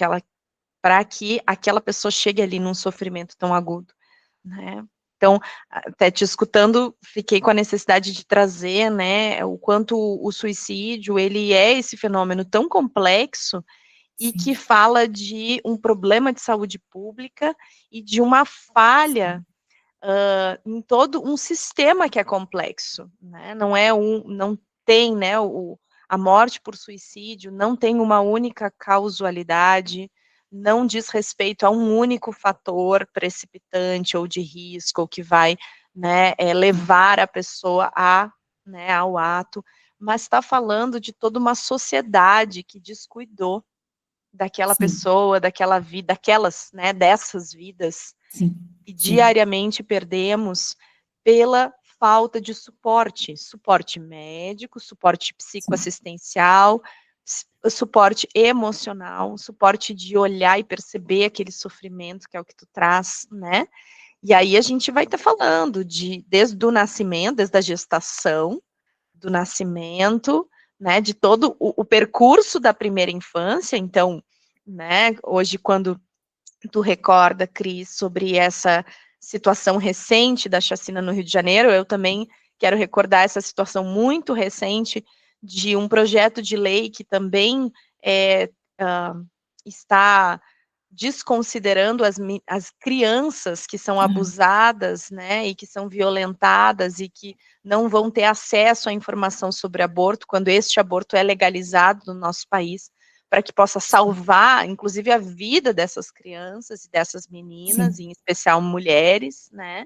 que aquela pessoa chegue ali num sofrimento tão agudo, né? Então, até te escutando, fiquei com a necessidade de trazer, né, o quanto o suicídio, ele é esse fenômeno tão complexo e Sim. que fala de um problema de saúde pública e de uma falha em todo um sistema que é complexo, né? Não tem, né, a morte por suicídio não tem uma única causalidade, não diz respeito a um único fator precipitante ou de risco, ou que vai, né, levar a pessoa né, ao ato, mas está falando de toda uma sociedade que descuidou daquela Sim, pessoa, daquela vida, daquelas, né, dessas vidas sim, que sim, diariamente perdemos pela falta de suporte, suporte médico, suporte sim, psicoassistencial, suporte emocional, suporte de olhar e perceber aquele sofrimento que é o que tu traz, né? E aí a gente vai estar falando desde o nascimento, desde a gestação, do nascimento, né, de todo o percurso da primeira infância. Então, né, hoje quando tu recorda, Cris, sobre essa situação recente da chacina no Rio de Janeiro, eu também quero recordar essa situação muito recente de um projeto de lei que também está desconsiderando as crianças que são abusadas, né, e que são violentadas e que não vão ter acesso à informação sobre aborto quando este aborto é legalizado no nosso país, para que possa salvar, inclusive, a vida dessas crianças e dessas meninas, sim, em especial mulheres, né?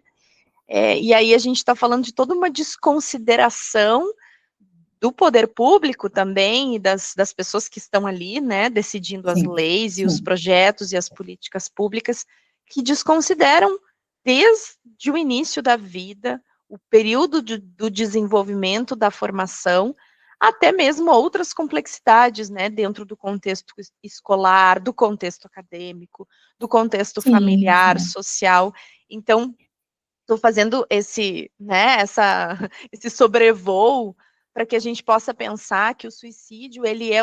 E aí a gente está falando de toda uma desconsideração do poder público também e das pessoas que estão ali, né, decidindo as sim, leis e os sim, projetos e as políticas públicas que desconsideram desde o início da vida, o período do desenvolvimento da formação, até mesmo outras complexidades, né, dentro do contexto escolar, do contexto acadêmico, do contexto sim, familiar, social. Então, estou fazendo né, esse sobrevoo para que a gente possa pensar que o suicídio, ele é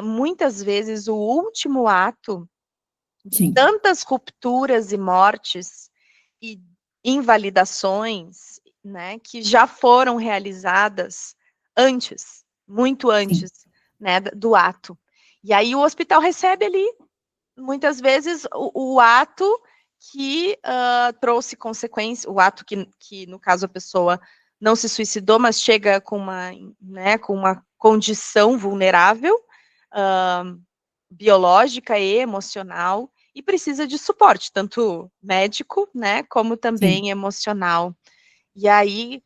muitas vezes o último ato de sim, tantas rupturas e mortes e invalidações, né, que já foram realizadas antes, muito sim, antes, né, do ato. E aí o hospital recebe ali muitas vezes o ato que trouxe consequências, o ato que, no caso, a pessoa não se suicidou, mas chega né, com uma condição vulnerável, biológica e emocional, e precisa de suporte, tanto médico, né, como sim. também emocional. E aí,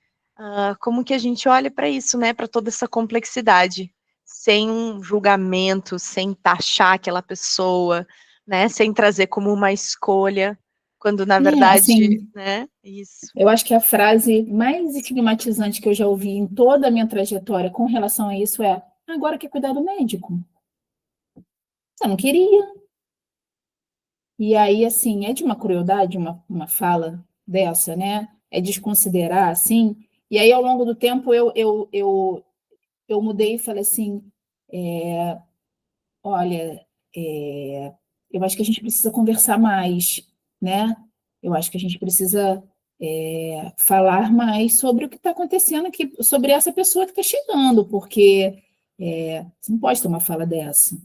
como que a gente olha para isso, né, para toda essa complexidade, sem um julgamento, sem taxar aquela pessoa, né, sem trazer como uma escolha, quando na verdade, Assim, né, isso. eu acho que a frase mais estigmatizante que eu já ouvi em toda a minha trajetória com relação a isso é: agora quer cuidar do médico. Você não queria. E aí, assim, é de uma crueldade uma fala dessa, né? É desconsiderar, assim. E aí, ao longo do tempo, eu mudei e falei assim: olha, eu acho que a gente precisa conversar mais, né? Eu acho que a gente precisa falar mais sobre o que está acontecendo aqui, sobre essa pessoa que está chegando, porque você não pode ter uma fala dessa.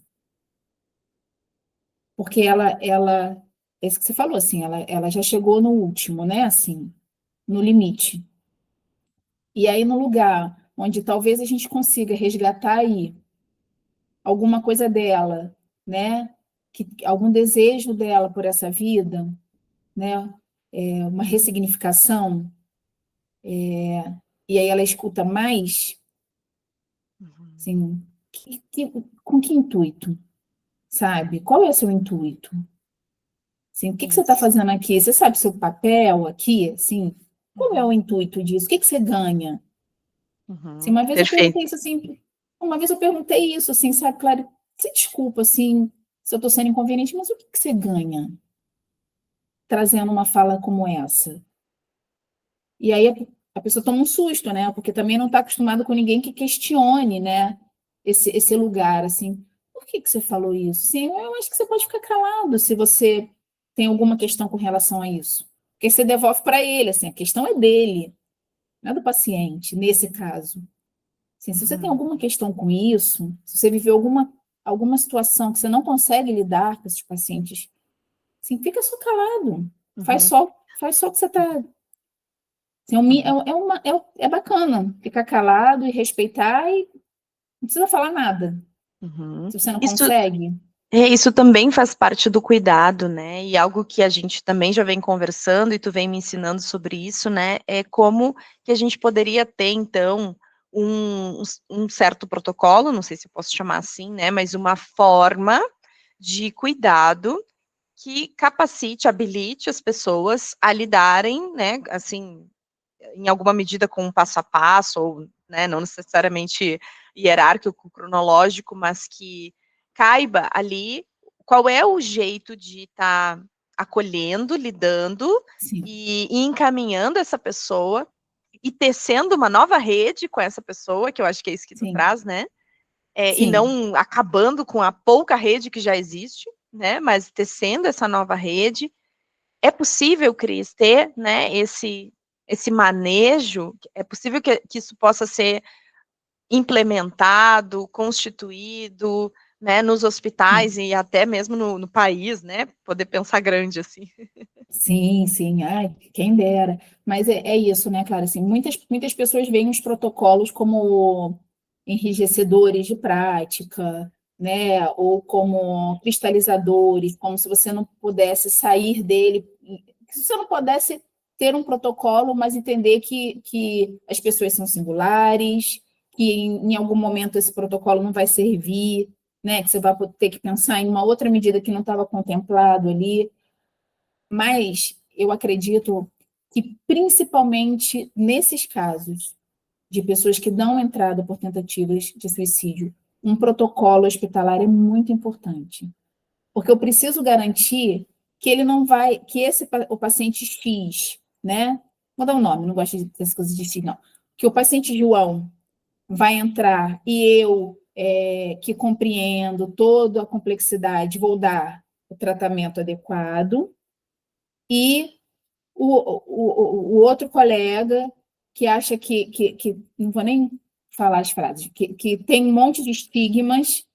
Porque é isso que você falou, assim, ela já chegou no último, né? Assim, no limite. E aí, no lugar onde talvez a gente consiga resgatar aí alguma coisa dela, né? Algum desejo dela por essa vida, né? Uma ressignificação, e aí ela escuta mais, Uhum. assim, com que intuito, sabe? Qual é o seu intuito? Assim, o que você está fazendo aqui? Você sabe seu papel aqui? Assim, qual é o intuito disso? O que você ganha? Assim, uma vez eu Perfeito. perguntei isso assim, sabe, Clara, você desculpa, assim, se eu estou sendo inconveniente, mas o que você ganha trazendo uma fala como essa? E aí a pessoa toma um susto, né? Porque também não está acostumado com ninguém que questione, né? Esse lugar, assim. Por que você falou isso? Sim, eu acho que você pode ficar calado se você tem alguma questão com relação a isso. Porque você devolve para ele, assim, a questão é dele, não é do paciente, nesse caso. Assim, se você tem alguma questão com isso, se você viveu alguma situação que você não consegue lidar com esses pacientes, assim, fica só calado. Faz só o que você está. Assim, é bacana ficar calado e respeitar e não precisa falar nada. Se você não consegue. Isso também faz parte do cuidado, né? E algo que a gente também já vem conversando e tu vem me ensinando sobre isso, né? É como que a gente poderia ter, então, um certo protocolo, não sei se eu posso chamar assim, né? Mas uma forma de cuidado que capacite, habilite as pessoas a lidarem, né? Assim, em alguma medida com um passo a passo, ou, né, não necessariamente hierárquico, cronológico, mas que caiba ali qual é o jeito de estar acolhendo, lidando e encaminhando essa pessoa e tecendo uma nova rede com essa pessoa, que eu acho que é isso que tu traz, né? E não acabando com a pouca rede que já existe, né? Mas tecendo essa nova rede. É possível, Cris, ter, né, esse manejo? É possível que isso possa ser implementado, constituído, né, nos hospitais e até mesmo no país, né, poder pensar grande, assim. Sim, ai, quem dera. Mas é isso, né, Clara? Assim, muitas pessoas veem os protocolos como enrijecedores de prática, né, ou como cristalizadores, como se você não pudesse sair dele, se você não pudesse ter um protocolo, mas entender que as pessoas são singulares, que em algum momento esse protocolo não vai servir, né, que você vai ter que pensar em uma outra medida que não estava contemplado ali. Mas eu acredito que, principalmente nesses casos de pessoas que dão entrada por tentativas de suicídio, um protocolo hospitalar é muito importante. Porque eu preciso garantir que ele não vai, que o paciente X, né? Vou dar um nome, não gosto dessas coisas de X, não. Que o paciente João vai entrar e eu, que compreendo toda a complexidade, vou dar o tratamento adequado, e o outro colega que acha que não vou nem falar as frases, que tem um monte de estigmas,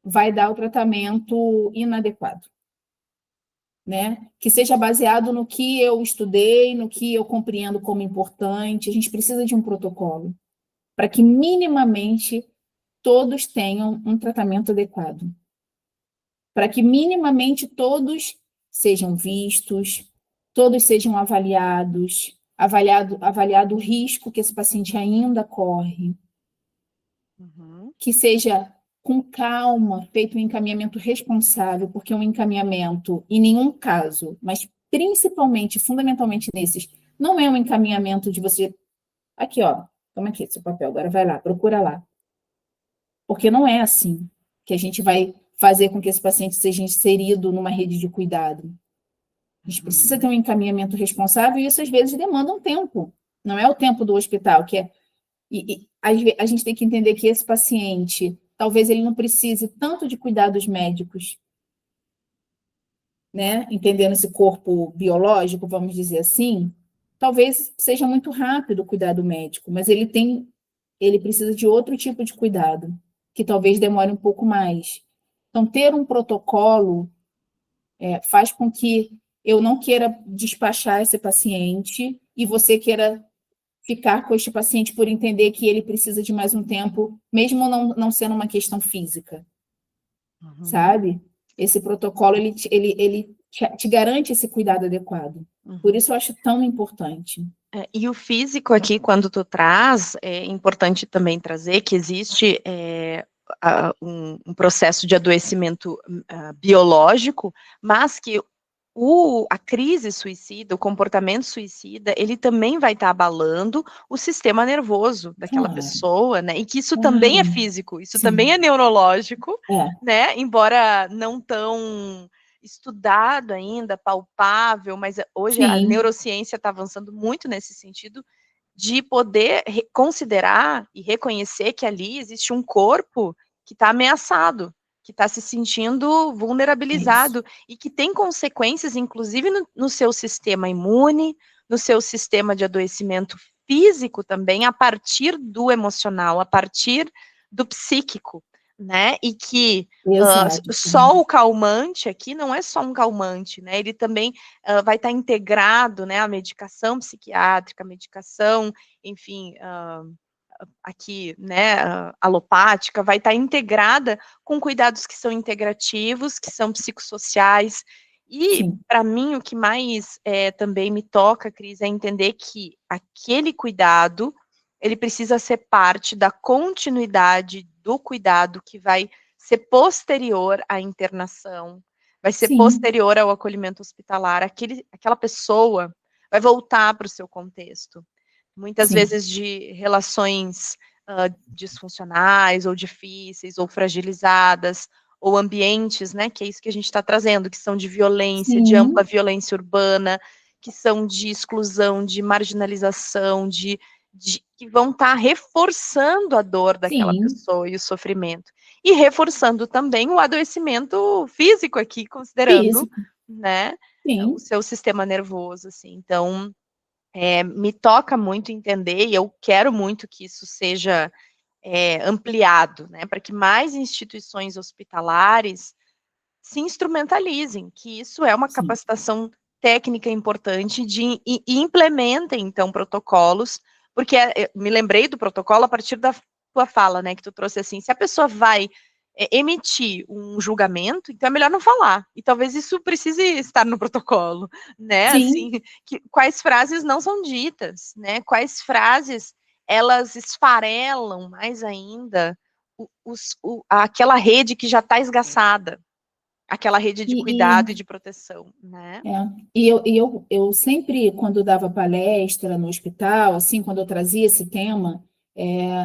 vai dar o tratamento inadequado, né? Que seja baseado no que eu estudei, no que eu compreendo como importante. A gente precisa de um protocolo para que minimamente todos tenham um tratamento adequado, para que minimamente todos sejam vistos, todos sejam avaliado o risco que esse paciente ainda corre, que seja com calma feito um encaminhamento responsável, porque um encaminhamento, em nenhum caso, mas principalmente, fundamentalmente nesses, não é um encaminhamento de você, aqui, ó, toma aqui seu papel, agora vai lá, procura lá. Porque não é assim que a gente vai fazer com que esse paciente seja inserido numa rede de cuidado. A gente precisa ter um encaminhamento responsável e isso, às vezes, demanda um tempo. Não é o tempo do hospital, que é... a gente tem que entender que esse paciente, talvez ele não precise tanto de cuidados médicos, né? Entendendo esse corpo biológico, vamos dizer assim, talvez seja muito rápido o cuidado médico, mas ele precisa de outro tipo de cuidado, que talvez demore um pouco mais. Então, ter um protocolo faz com que eu não queira despachar esse paciente e você queira ficar com este paciente por entender que ele precisa de mais um tempo, mesmo não sendo uma questão física, sabe? Esse protocolo, ele te garante esse cuidado adequado. Por isso eu acho tão importante. E o físico aqui, quando tu traz, é importante também trazer que existe um processo de adoecimento biológico, mas que a crise suicida, o comportamento suicida, ele também vai estar abalando o sistema nervoso daquela pessoa, né? E que isso também é físico, isso também é neurológico, né? Embora não tão estudado ainda, palpável, mas hoje a neurociência está avançando muito nesse sentido de poder considerar e reconhecer que ali existe um corpo que está ameaçado, que está se sentindo vulnerabilizado e que tem consequências, inclusive, no seu sistema imune, no seu sistema de adoecimento físico também, a partir do emocional, a partir do psíquico, né? E que só o calmante aqui não é só um calmante, né? Ele também vai estar integrado, né? A medicação psiquiátrica, a medicação, enfim, aqui, né, alopática, vai estar integrada com cuidados que são integrativos, que são psicossociais, e para mim o que mais também me toca, Cris, é entender que aquele cuidado, ele precisa ser parte da continuidade do cuidado que vai ser posterior à internação, vai ser posterior ao acolhimento hospitalar, aquela pessoa vai voltar para o seu contexto. Muitas vezes de relações disfuncionais, ou difíceis, ou fragilizadas, ou ambientes, né, que é isso que a gente está trazendo, que são de violência, de ampla violência urbana, que são de exclusão, de marginalização, que vão estar reforçando a dor daquela pessoa e o sofrimento. E reforçando também o adoecimento físico aqui, considerando, né, o seu sistema nervoso, assim. Então, me toca muito entender, e eu quero muito que isso seja ampliado, né, para que mais instituições hospitalares se instrumentalizem, que isso é uma capacitação técnica importante e implementem, então, protocolos, porque me lembrei do protocolo a partir da tua fala, né, que tu trouxe assim, se a pessoa vai emitir um julgamento, então é melhor não falar, e talvez isso precise estar no protocolo, né, assim, quais frases não são ditas, né, quais frases elas esfarelam mais ainda aquela rede que já está esgaçada, aquela rede de cuidado e de proteção, né? E eu sempre, quando dava palestra no hospital, assim, quando eu trazia esse tema,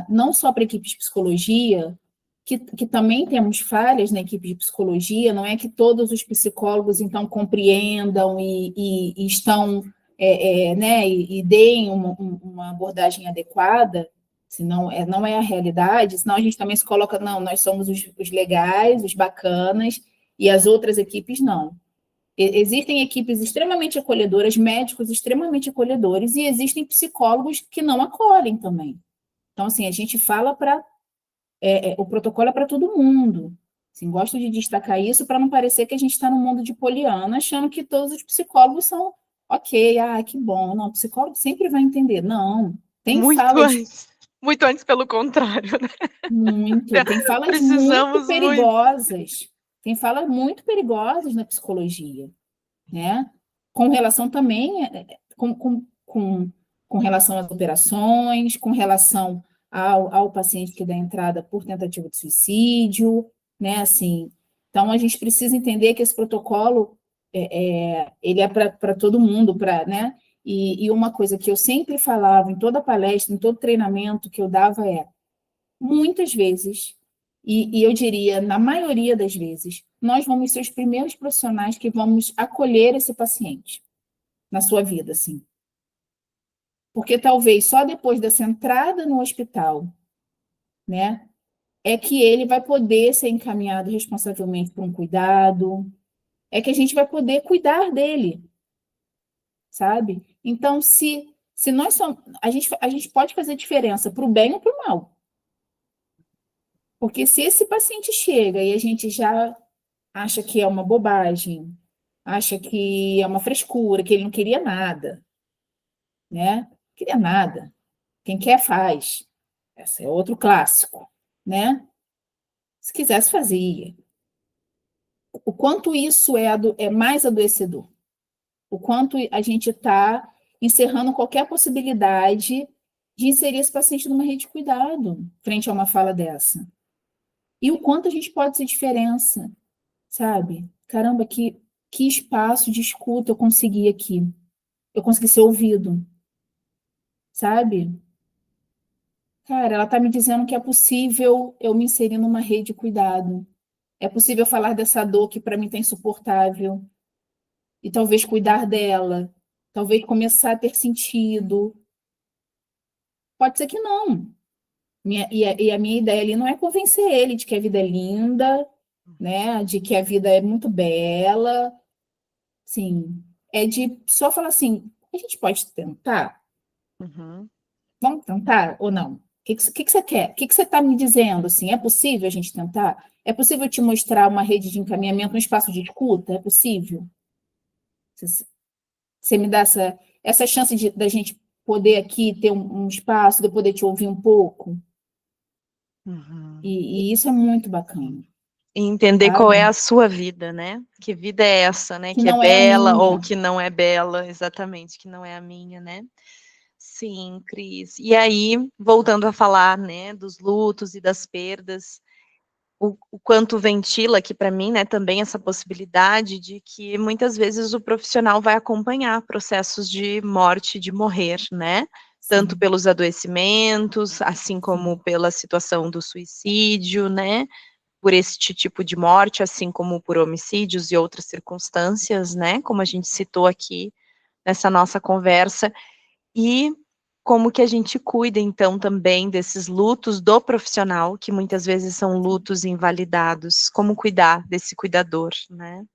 não só para a equipe de psicologia, que também temos falhas na equipe de psicologia, não é que todos os psicólogos, então, compreendam e estão, né, e deem uma abordagem adequada, senão não é a realidade, senão a gente também se coloca, não, nós somos os legais, os bacanas, e as outras equipes não. Existem equipes extremamente acolhedoras, médicos extremamente acolhedores, e existem psicólogos que não acolhem também. Então, assim, a gente fala para... o protocolo é para todo mundo. Assim, gosto de destacar isso para não parecer que a gente está no mundo de Poliana, achando que todos os psicólogos são ok, que bom. Não, o psicólogo sempre vai entender. Não, tem muito antes pelo contrário, né? Tem falas muito perigosas. Tem falas muito perigosas na psicologia, né? Com relação também com relação às operações, com relação ao paciente que dá entrada por tentativa de suicídio, né? Assim, então a gente precisa entender que esse protocolo ele é para todo mundo, né? E uma coisa que eu sempre falava em toda palestra, em todo treinamento que eu dava muitas vezes, e eu diria, na maioria das vezes, nós vamos ser os primeiros profissionais que vamos acolher esse paciente na sua vida, assim. Porque talvez só depois dessa entrada no hospital, né, é que ele vai poder ser encaminhado responsavelmente para um cuidado, é que a gente vai poder cuidar dele, sabe? Então, se nós somos... A gente pode fazer diferença para o bem ou para o mal. Porque se esse paciente chega e a gente já acha que é uma bobagem, acha que é uma frescura, que ele não queria nada, né? Não queria nada. Quem quer, faz. Esse é outro clássico, né? Se quisesse, fazia. O quanto isso é mais adoecedor. O quanto a gente está encerrando qualquer possibilidade de inserir esse paciente numa rede de cuidado, frente a uma fala dessa. E o quanto a gente pode ser diferença, sabe? Caramba, que espaço de escuta eu consegui aqui. Eu consegui ser ouvido, sabe? Cara, ela está me dizendo que é possível eu me inserir numa rede de cuidado. É possível falar dessa dor que para mim está insuportável. E talvez cuidar dela. Talvez começar a ter sentido. Pode ser que não. E a minha ideia ali não é convencer ele de que a vida é linda, né? De que a vida é muito bela. Sim. É de só falar assim, a gente pode tentar? Uhum. Vamos tentar ou não? O que você quer? O que você está me dizendo? Assim, é possível a gente tentar? É possível te mostrar uma rede de encaminhamento, um espaço de escuta? É possível? Você me dá essa chance da gente poder aqui ter um espaço, de eu poder te ouvir um pouco? Uhum. E isso é muito bacana, E entender qual é sabe? a sua vida, né? Que vida é essa, né? Que Que é não é a bela ou minha. que não é bela, exatamente, que não é a minha, né? Sim, Cris. E aí, voltando a falar, né, dos lutos e das perdas, o quanto ventila aqui para mim, né, também essa possibilidade de que muitas vezes o profissional vai acompanhar processos de morte, de morrer, né? Tanto Sim, pelos adoecimentos, assim como sim, pela situação do suicídio, né? Por este tipo de morte, assim como por homicídios e outras circunstâncias, né? Como a gente citou aqui nessa nossa conversa. E como que a gente cuida, então, também desses lutos do profissional, que muitas vezes são lutos invalidados, como cuidar desse cuidador, né?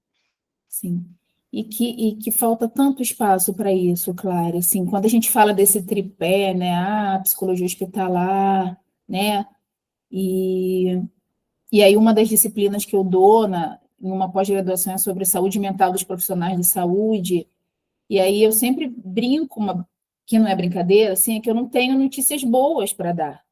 sim. E que falta tanto espaço para isso, claro. Assim, quando a gente fala desse tripé, né? Psicologia hospitalar, né? E, e aí uma das disciplinas que eu dou em uma pós-graduação é sobre saúde mental dos profissionais de saúde. E aí eu sempre brinco, que não é brincadeira, assim, é que eu não tenho notícias boas para dar,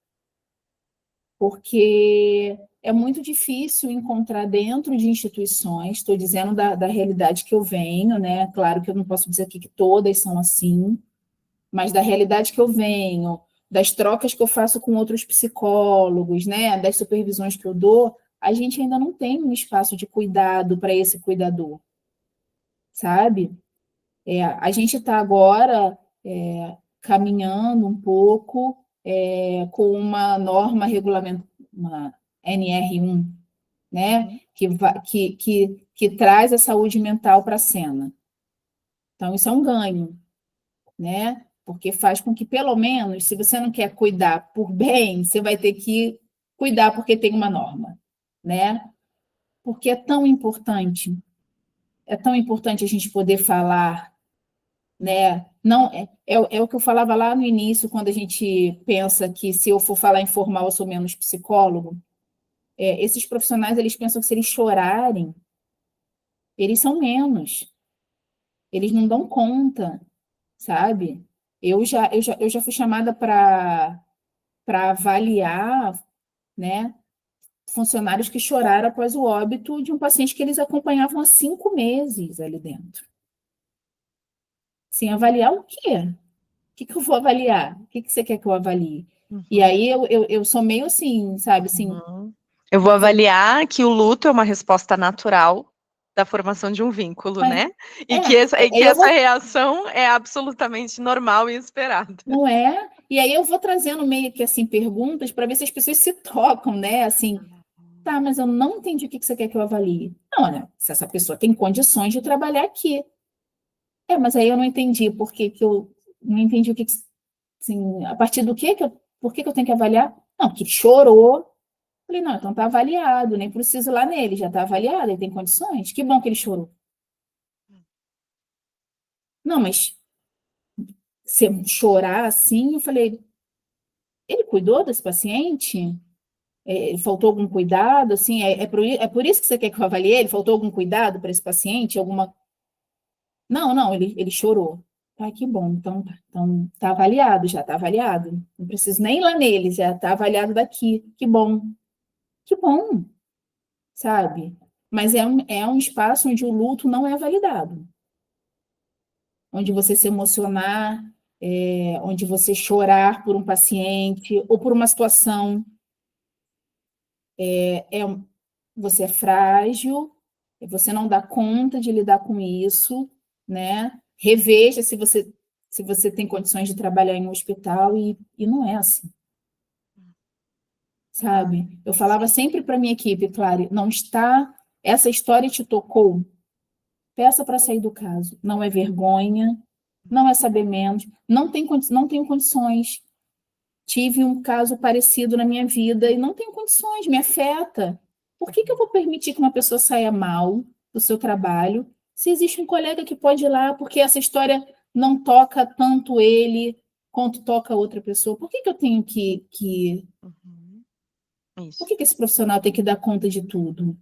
porque é muito difícil encontrar dentro de instituições, estou dizendo da realidade que eu venho, né? Claro que eu não posso dizer aqui que todas são assim, mas da realidade que eu venho, das trocas que eu faço com outros psicólogos, né? Das supervisões que eu dou, a gente ainda não tem um espaço de cuidado para esse cuidador, sabe? A gente está agora caminhando um pouco com uma norma regulamentar, uma NR1, né, Uhum. que traz a saúde mental para a cena. Então, isso é um ganho, né? Porque faz com que, pelo menos, se você não quer cuidar por bem, você vai ter que cuidar porque tem uma norma, né? Porque é tão importante a gente poder falar, né? Não é o que eu falava lá no início, quando a gente pensa que se eu for falar informal eu sou menos psicólogo. Esses profissionais eles pensam que se eles chorarem, eles são menos, eles não dão conta, sabe? Eu já fui chamada para avaliar, né, funcionários que choraram após o óbito de um paciente que eles acompanhavam há 5 meses ali dentro. Sem avaliar o quê? O que eu vou avaliar? O que você quer que eu avalie? E Uhum. aí eu sou meio assim, sabe, assim, Uhum. Eu vou mas avaliar que o luto é uma resposta natural da formação de um vínculo, mas- né? E que eu essa vou, reação é absolutamente normal e esperada. não é? E aí eu vou trazendo meio que assim perguntas para ver se as pessoas se tocam, né? Assim, tá, mas eu não entendi o que você quer que eu avalie. Não, olha, se essa pessoa tem condições de trabalhar aqui. Mas aí eu não entendi por que que eu não entendi assim, a partir do por que que eu tenho que avaliar? Não, porque ele chorou. Falei, não, então tá avaliado, nem preciso ir lá nele, já tá avaliado, ele tem condições. Que bom que ele chorou. Não, mas se eu chorar assim, eu falei, ele cuidou desse paciente? Faltou algum cuidado? Assim, é por isso que você quer que eu avalie ele? Faltou algum cuidado para esse paciente? Alguma. Não, não, ele chorou. Ah, que bom, então tá avaliado, já tá avaliado. Não preciso nem ir lá nele, já tá avaliado daqui. Que bom, sabe? Mas é um espaço onde o luto não é validado. Onde você se emocionar, onde você chorar por um paciente ou por uma situação, Você é frágil, você não dá conta de lidar com isso, né? Reveja se você tem condições de trabalhar em um hospital e não é assim, sabe? Eu falava sempre para minha equipe, claro, não está, essa história te tocou, peça para sair do caso. Não é vergonha, não é saber menos, não tenho condições. Tive um caso parecido na minha vida e não tenho condições, me afeta. Por que eu vou permitir que uma pessoa saia mal do seu trabalho se existe um colega que pode ir lá porque essa história não toca tanto ele quanto toca outra pessoa? Por que eu tenho por Isso. que esse profissional tem que dar conta de tudo?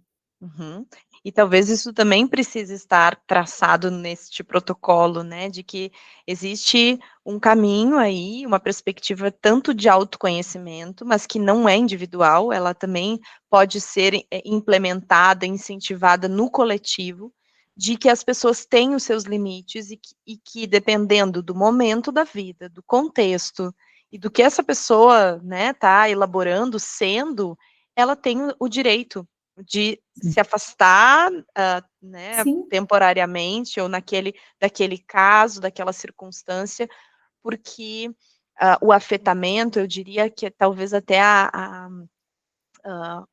E talvez isso também precise estar traçado neste protocolo, né, de que existe um caminho aí, uma perspectiva tanto de autoconhecimento, mas que não é individual, ela também pode ser implementada, incentivada no coletivo, de que as pessoas têm os seus limites e que dependendo do momento da vida, do contexto e do que essa pessoa, né, está elaborando, sendo, ela tem o direito de se afastar, né, Sim, temporariamente ou daquele caso, daquela circunstância, porque, o afetamento, eu diria que é talvez até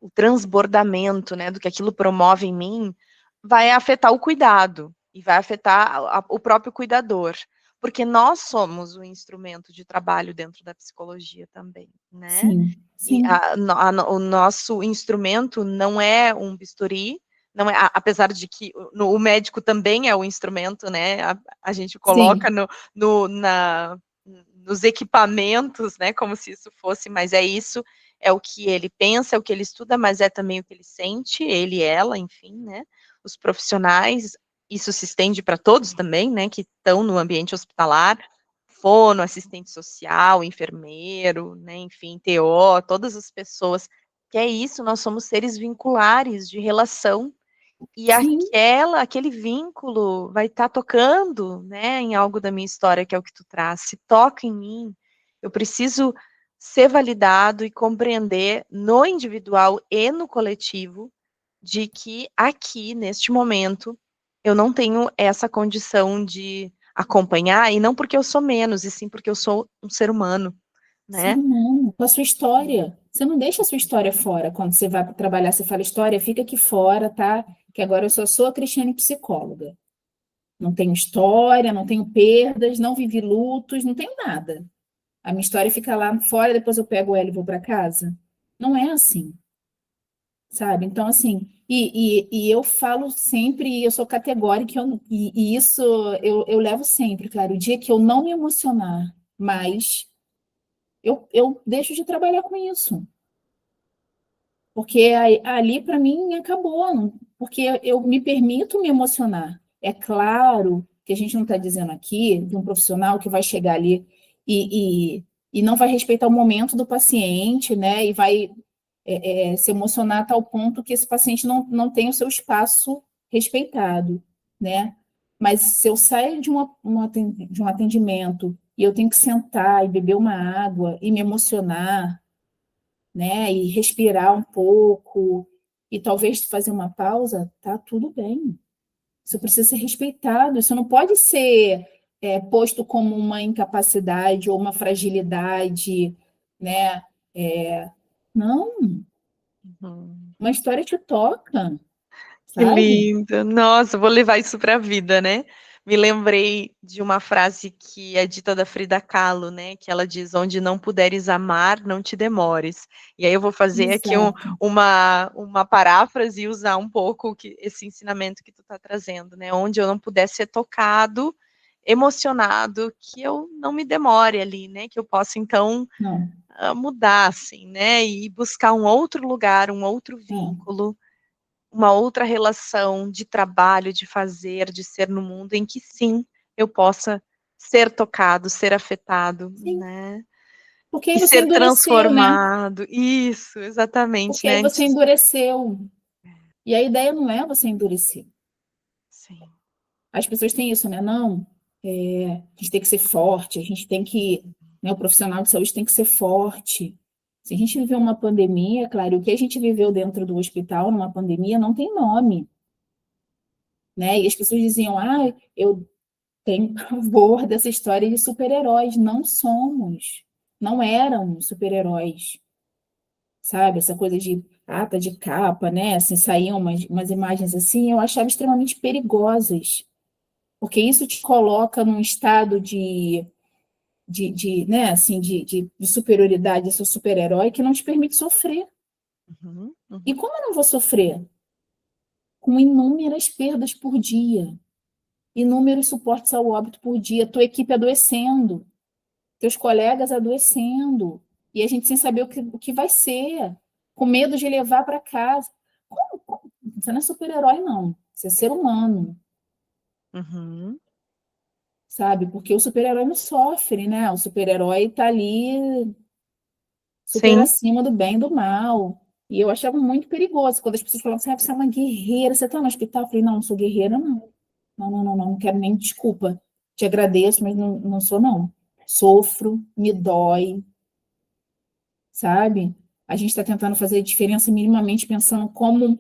o transbordamento, né, do que aquilo promove em mim, vai afetar o cuidado, e vai afetar o próprio cuidador, porque nós somos o instrumento de trabalho dentro da psicologia também, né. sim, E sim, o nosso instrumento não é um bisturi, não é, apesar de que o médico também é o instrumento, né, a gente coloca sim, nos equipamentos, né, como se isso fosse, mas é isso, é o que ele pensa, é o que ele estuda, mas é também o que ele sente, ele e ela, enfim, né, os profissionais, isso se estende para todos também, né, que estão no ambiente hospitalar, fono, assistente social, enfermeiro, né, enfim, TO, todas as pessoas, que é isso, nós somos seres vinculares de relação, e sim, aquele vínculo vai estar tocando, né, em algo da minha história, que é o que tu traz, se toca em mim, eu preciso ser validado e compreender no individual e no coletivo, de que aqui, neste momento, eu não tenho essa condição de acompanhar, e não porque eu sou menos, e sim porque eu sou um ser humano, ser né. humano, com a sua história. Você não deixa a sua história fora. Quando você vai para trabalhar, você fala história, fica aqui fora, tá? Que agora eu só sou a Cristiane psicóloga. Não tenho história, não tenho perdas, não vivi lutos, não tenho nada. A minha história fica lá fora, depois eu pego ela e vou para casa. Não é assim, sabe? Então, assim, e eu falo sempre, e eu sou categórica, e isso eu levo sempre, claro. O dia que eu não me emocionar mais, eu deixo de trabalhar com isso. Porque ali, para mim, acabou. Porque eu me permito me emocionar. É claro que a gente não está dizendo aqui de um profissional que vai chegar ali e não vai respeitar o momento do paciente, né? E vai se emocionar a tal ponto que esse paciente não tem o seu espaço respeitado, né? Mas se eu saio de um atendimento e eu tenho que sentar e beber uma água e me emocionar, né? E respirar um pouco, e talvez fazer uma pausa, tá tudo bem. Isso precisa ser respeitado, isso não pode ser posto como uma incapacidade ou uma fragilidade, né? Não, Uhum. uma história te toca, Que sabe? lindo. Nossa, vou levar isso para a vida, né. Me lembrei de uma frase que é dita da Frida Kahlo, né, que ela diz: "Onde não puderes amar, não te demores". E aí eu vou fazer aqui Exato. uma paráfrase e usar um pouco esse ensinamento que tu está trazendo, né, onde eu não puder ser tocado, emocionado, que eu não me demore ali, né, que eu possa então, Não, mudar, assim, né, e buscar um outro lugar, um outro é, vínculo, uma outra relação de trabalho, de fazer, de ser no mundo em que sim, eu possa ser tocado, ser afetado, sim. né, Porque aí e você ser endureceu, né? transformado. Isso, exatamente, Porque né, aí você antes endureceu. E a ideia não é você endurecer. sim. As pessoas têm isso, né? Não, a gente tem que ser forte, a gente tem que, né, o profissional de saúde tem que ser forte. Se a gente viveu uma pandemia, claro, o que a gente viveu dentro do hospital numa pandemia não tem nome, né? E as pessoas diziam, eu tenho pavor dessa história de super-heróis. Não somos, não éramos super-heróis, sabe? Essa coisa de ata de capa, né? Assim, saíam umas imagens assim, eu achava extremamente perigosas, porque isso te coloca num estado né, assim, de superioridade, eu sou super-herói, que não te permite sofrer. Uhum, E uhum. como eu não vou sofrer? Com inúmeras perdas por dia, inúmeros suportes ao óbito por dia, tua equipe adoecendo, teus colegas adoecendo, e a gente sem saber o que vai ser, com medo de levar para casa. Como? Você não é super-herói, não. Você é ser humano, Uhum. sabe? Porque o super-herói não sofre, né? O super-herói está ali super Sim. acima do bem e do mal. E eu achava muito perigoso quando as pessoas falavam assim, você é uma guerreira, você está no hospital? Eu falei, não sou guerreira, não. Não quero nem desculpa. Te agradeço, mas não sou, não. Sofro, me dói, sabe? A gente está tentando fazer a diferença minimamente pensando como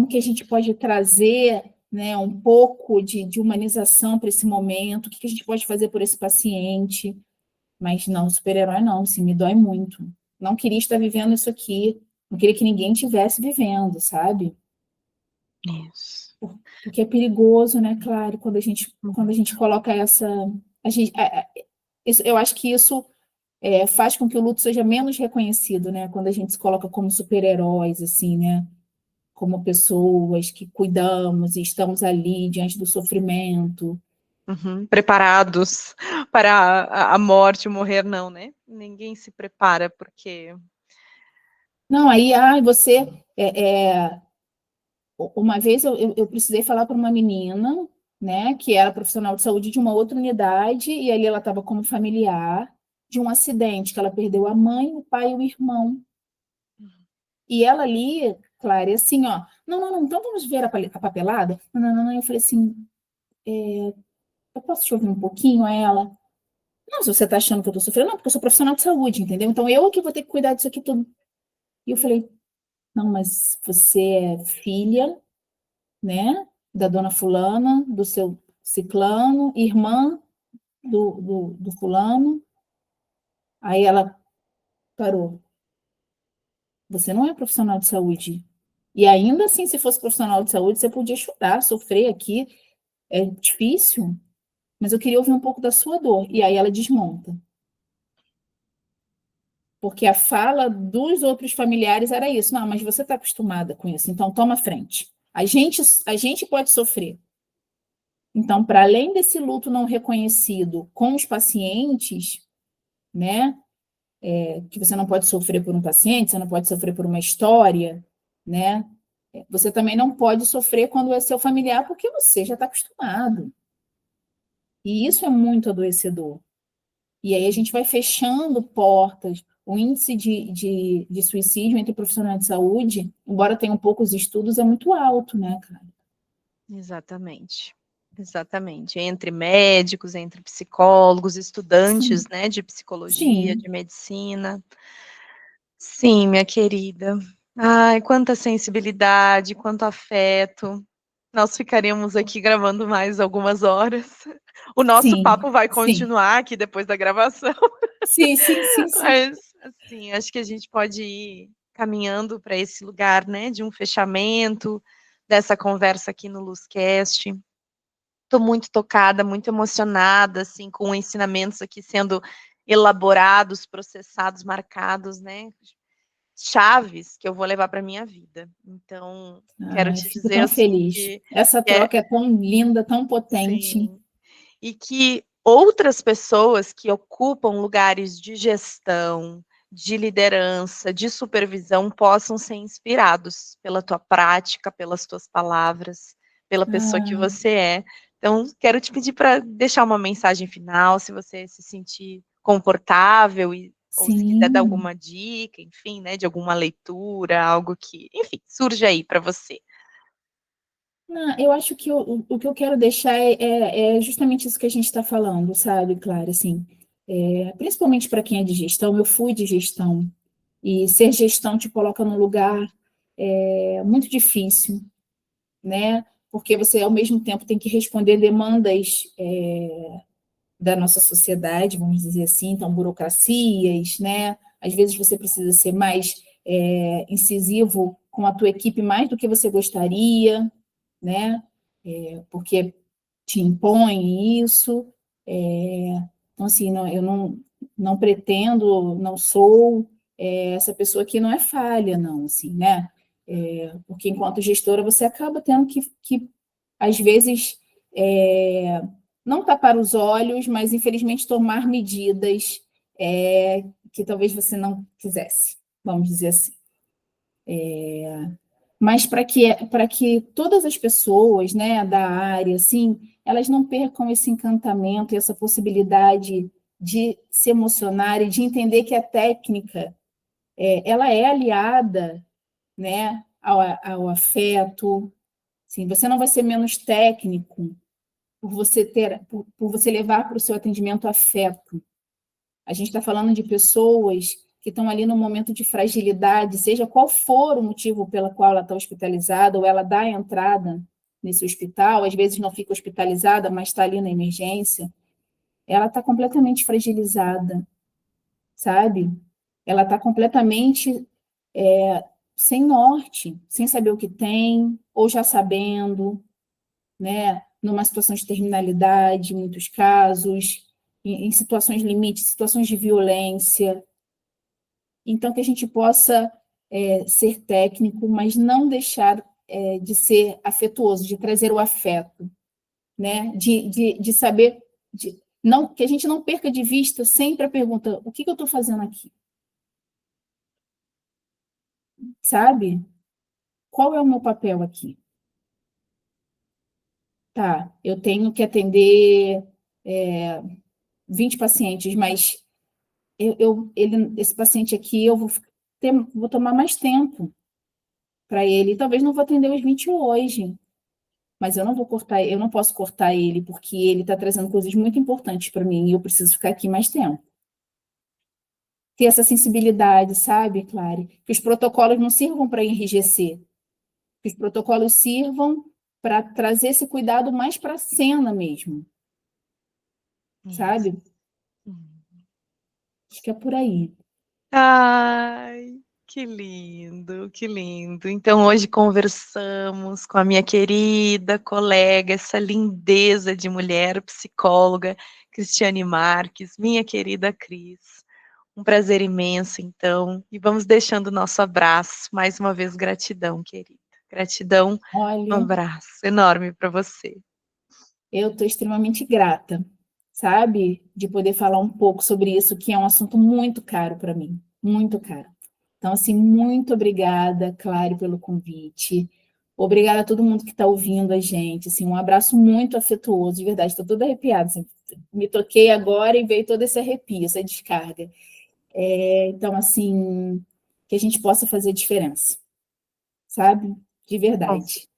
que a gente pode trazer, né, um pouco de humanização para esse momento, o que a gente pode fazer por esse paciente. Mas não, super-herói não, assim, me dói muito. Não queria estar vivendo isso aqui, não queria que ninguém estivesse vivendo, sabe? Isso. Porque é perigoso, né, claro, quando a Uhum. gente coloca essa. Eu acho que isso faz com que o luto seja menos reconhecido, né? Quando a gente se coloca como super-heróis, assim, né? Como pessoas que cuidamos e estamos ali diante do sofrimento. Uhum. Preparados para a morte, o morrer, não, né? Ninguém se prepara, porque... Não, aí, você. Uma vez eu precisei falar para uma menina, né, que era profissional de saúde de uma outra unidade, e ali ela estava como familiar de um acidente, que ela perdeu a mãe, o pai e o irmão. E ela ali, Clara, e assim, ó, não, então vamos ver a papelada? Não. Eu falei assim, eu posso te ouvir um pouquinho? A ela, não, se você está achando que eu estou sofrendo, não, porque eu sou profissional de saúde, entendeu? Então eu que vou ter que cuidar disso aqui tudo. E eu falei, não, mas você é filha, né, da dona fulana, do seu ciclano, irmã do fulano. Aí ela parou. Você não é profissional de saúde. E ainda assim, se fosse profissional de saúde, você podia chorar, sofrer aqui. É difícil, mas eu queria ouvir um pouco da sua dor. E aí ela desmonta. Porque a fala dos outros familiares era isso. Não, mas você está acostumada com isso, então toma frente. A gente pode sofrer. Então, para além desse luto não reconhecido com os pacientes, né, que você não pode sofrer por um paciente, você não pode sofrer por uma história, né, você também não pode sofrer quando é seu familiar, porque você já está acostumado. E isso é muito adoecedor. E aí a gente vai fechando portas. O índice de suicídio entre profissionais de saúde, embora tenham poucos estudos, é muito alto, né, cara? Exatamente. Exatamente. Entre médicos, entre psicólogos, estudantes, Sim, né, de psicologia, sim, de medicina. Sim, minha querida. Ai, quanta sensibilidade, quanto afeto. Nós ficaríamos aqui gravando mais algumas horas. O nosso sim, papo vai sim, continuar aqui depois da gravação, sim. mas, assim, acho que a gente pode ir caminhando para esse lugar, né, de um fechamento dessa conversa aqui no Luzcast. Estou muito tocada, muito emocionada, assim, com ensinamentos aqui sendo elaborados, processados, marcados, né, chaves que eu vou levar para minha vida. Então, quero Ai, te fico dizer, tão assim, feliz. que Essa é troca é tão linda, tão potente. sim, e que outras pessoas que ocupam lugares de gestão, de liderança, de supervisão, possam ser inspirados pela tua prática, pelas tuas palavras, pela pessoa que Ah, você é. Então, quero te pedir para deixar uma mensagem final, se você se sentir confortável e ou se quiser dar sim. alguma dica, enfim, né, de alguma leitura, algo que, enfim, surja aí para você. Não, eu acho que o que eu quero deixar é justamente isso que a gente está falando, sabe, Clara? Assim, principalmente para quem é de gestão, eu fui de gestão. E ser gestão te coloca num lugar muito difícil, né? Porque você, ao mesmo tempo, tem que responder demandas da nossa sociedade, vamos dizer assim, então, burocracias, né? Às vezes você precisa ser mais incisivo com a tua equipe mais do que você gostaria, né? Porque te impõe isso. Então, assim, eu não pretendo, não sou essa pessoa que não é falha, não, assim, né? Porque enquanto gestora você acaba tendo que às vezes, não tapar os olhos, mas infelizmente tomar medidas que talvez você não quisesse, vamos dizer assim. Mas para que todas as pessoas, né, da área, assim, elas não percam esse encantamento e essa possibilidade de se emocionar e de entender que a técnica ela é aliada, né, ao afeto. Assim, você não vai ser menos técnico por você levar para o seu atendimento afeto. A gente está falando de pessoas que estão ali no momento de fragilidade, seja qual for o motivo pelo qual ela está hospitalizada, ou ela dá a entrada nesse hospital, às vezes não fica hospitalizada, mas está ali na emergência, ela está completamente fragilizada, sabe? Ela está completamente sem norte, sem saber o que tem, ou já sabendo, né? Numa situação de terminalidade, em muitos casos, em situações limites, situações de violência. Então, que a gente possa ser técnico, mas não deixar de ser afetuoso, de trazer o afeto, né? De saber, não, que a gente não perca de vista sempre a pergunta: o que eu estou fazendo aqui? Sabe? Qual é o meu papel aqui? Tá, eu tenho que atender 20 pacientes, mas esse paciente aqui eu vou tomar mais tempo para ele. Talvez não vou atender os 20 hoje, mas eu não posso cortar ele, porque ele está trazendo coisas muito importantes para mim e eu preciso ficar aqui mais tempo. Ter essa sensibilidade, sabe, Clary? Que os protocolos não sirvam para enrijecer, que os protocolos sirvam para trazer esse cuidado mais para a cena mesmo, sabe? Acho que é por aí. Ai, que lindo, que lindo. Então, hoje conversamos com a minha querida colega, essa lindeza de mulher, psicóloga, Cristiane Marques, minha querida Cris. Um prazer imenso, então. E vamos deixando o nosso abraço. Mais uma vez, gratidão, querida. Gratidão, um Olha, abraço enorme para você. eu estou extremamente grata, sabe, de poder falar um pouco sobre isso, que é um assunto muito caro para mim, muito caro. Então, assim, muito obrigada, Clary, pelo convite. Obrigada a todo mundo que está ouvindo a gente. Assim, um abraço muito afetuoso, de verdade, estou toda arrepiada. Assim, me toquei agora e veio todo esse arrepio, essa descarga. Então, assim, que a gente possa fazer diferença, sabe? De Com verdade. certeza.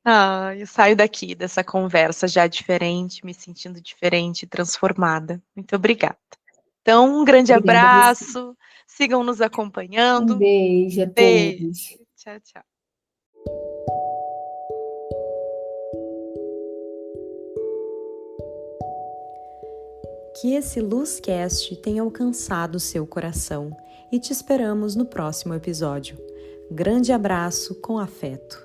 Ah, eu saio daqui dessa conversa já diferente, me sentindo diferente, transformada. Muito obrigada. Então, um grande Obrigada a você. abraço, sigam nos Um acompanhando. beijo a Beijo. todos. Tchau, tchau. Que esse Luzcast tenha alcançado o seu coração e te esperamos no próximo episódio. Grande abraço com afeto.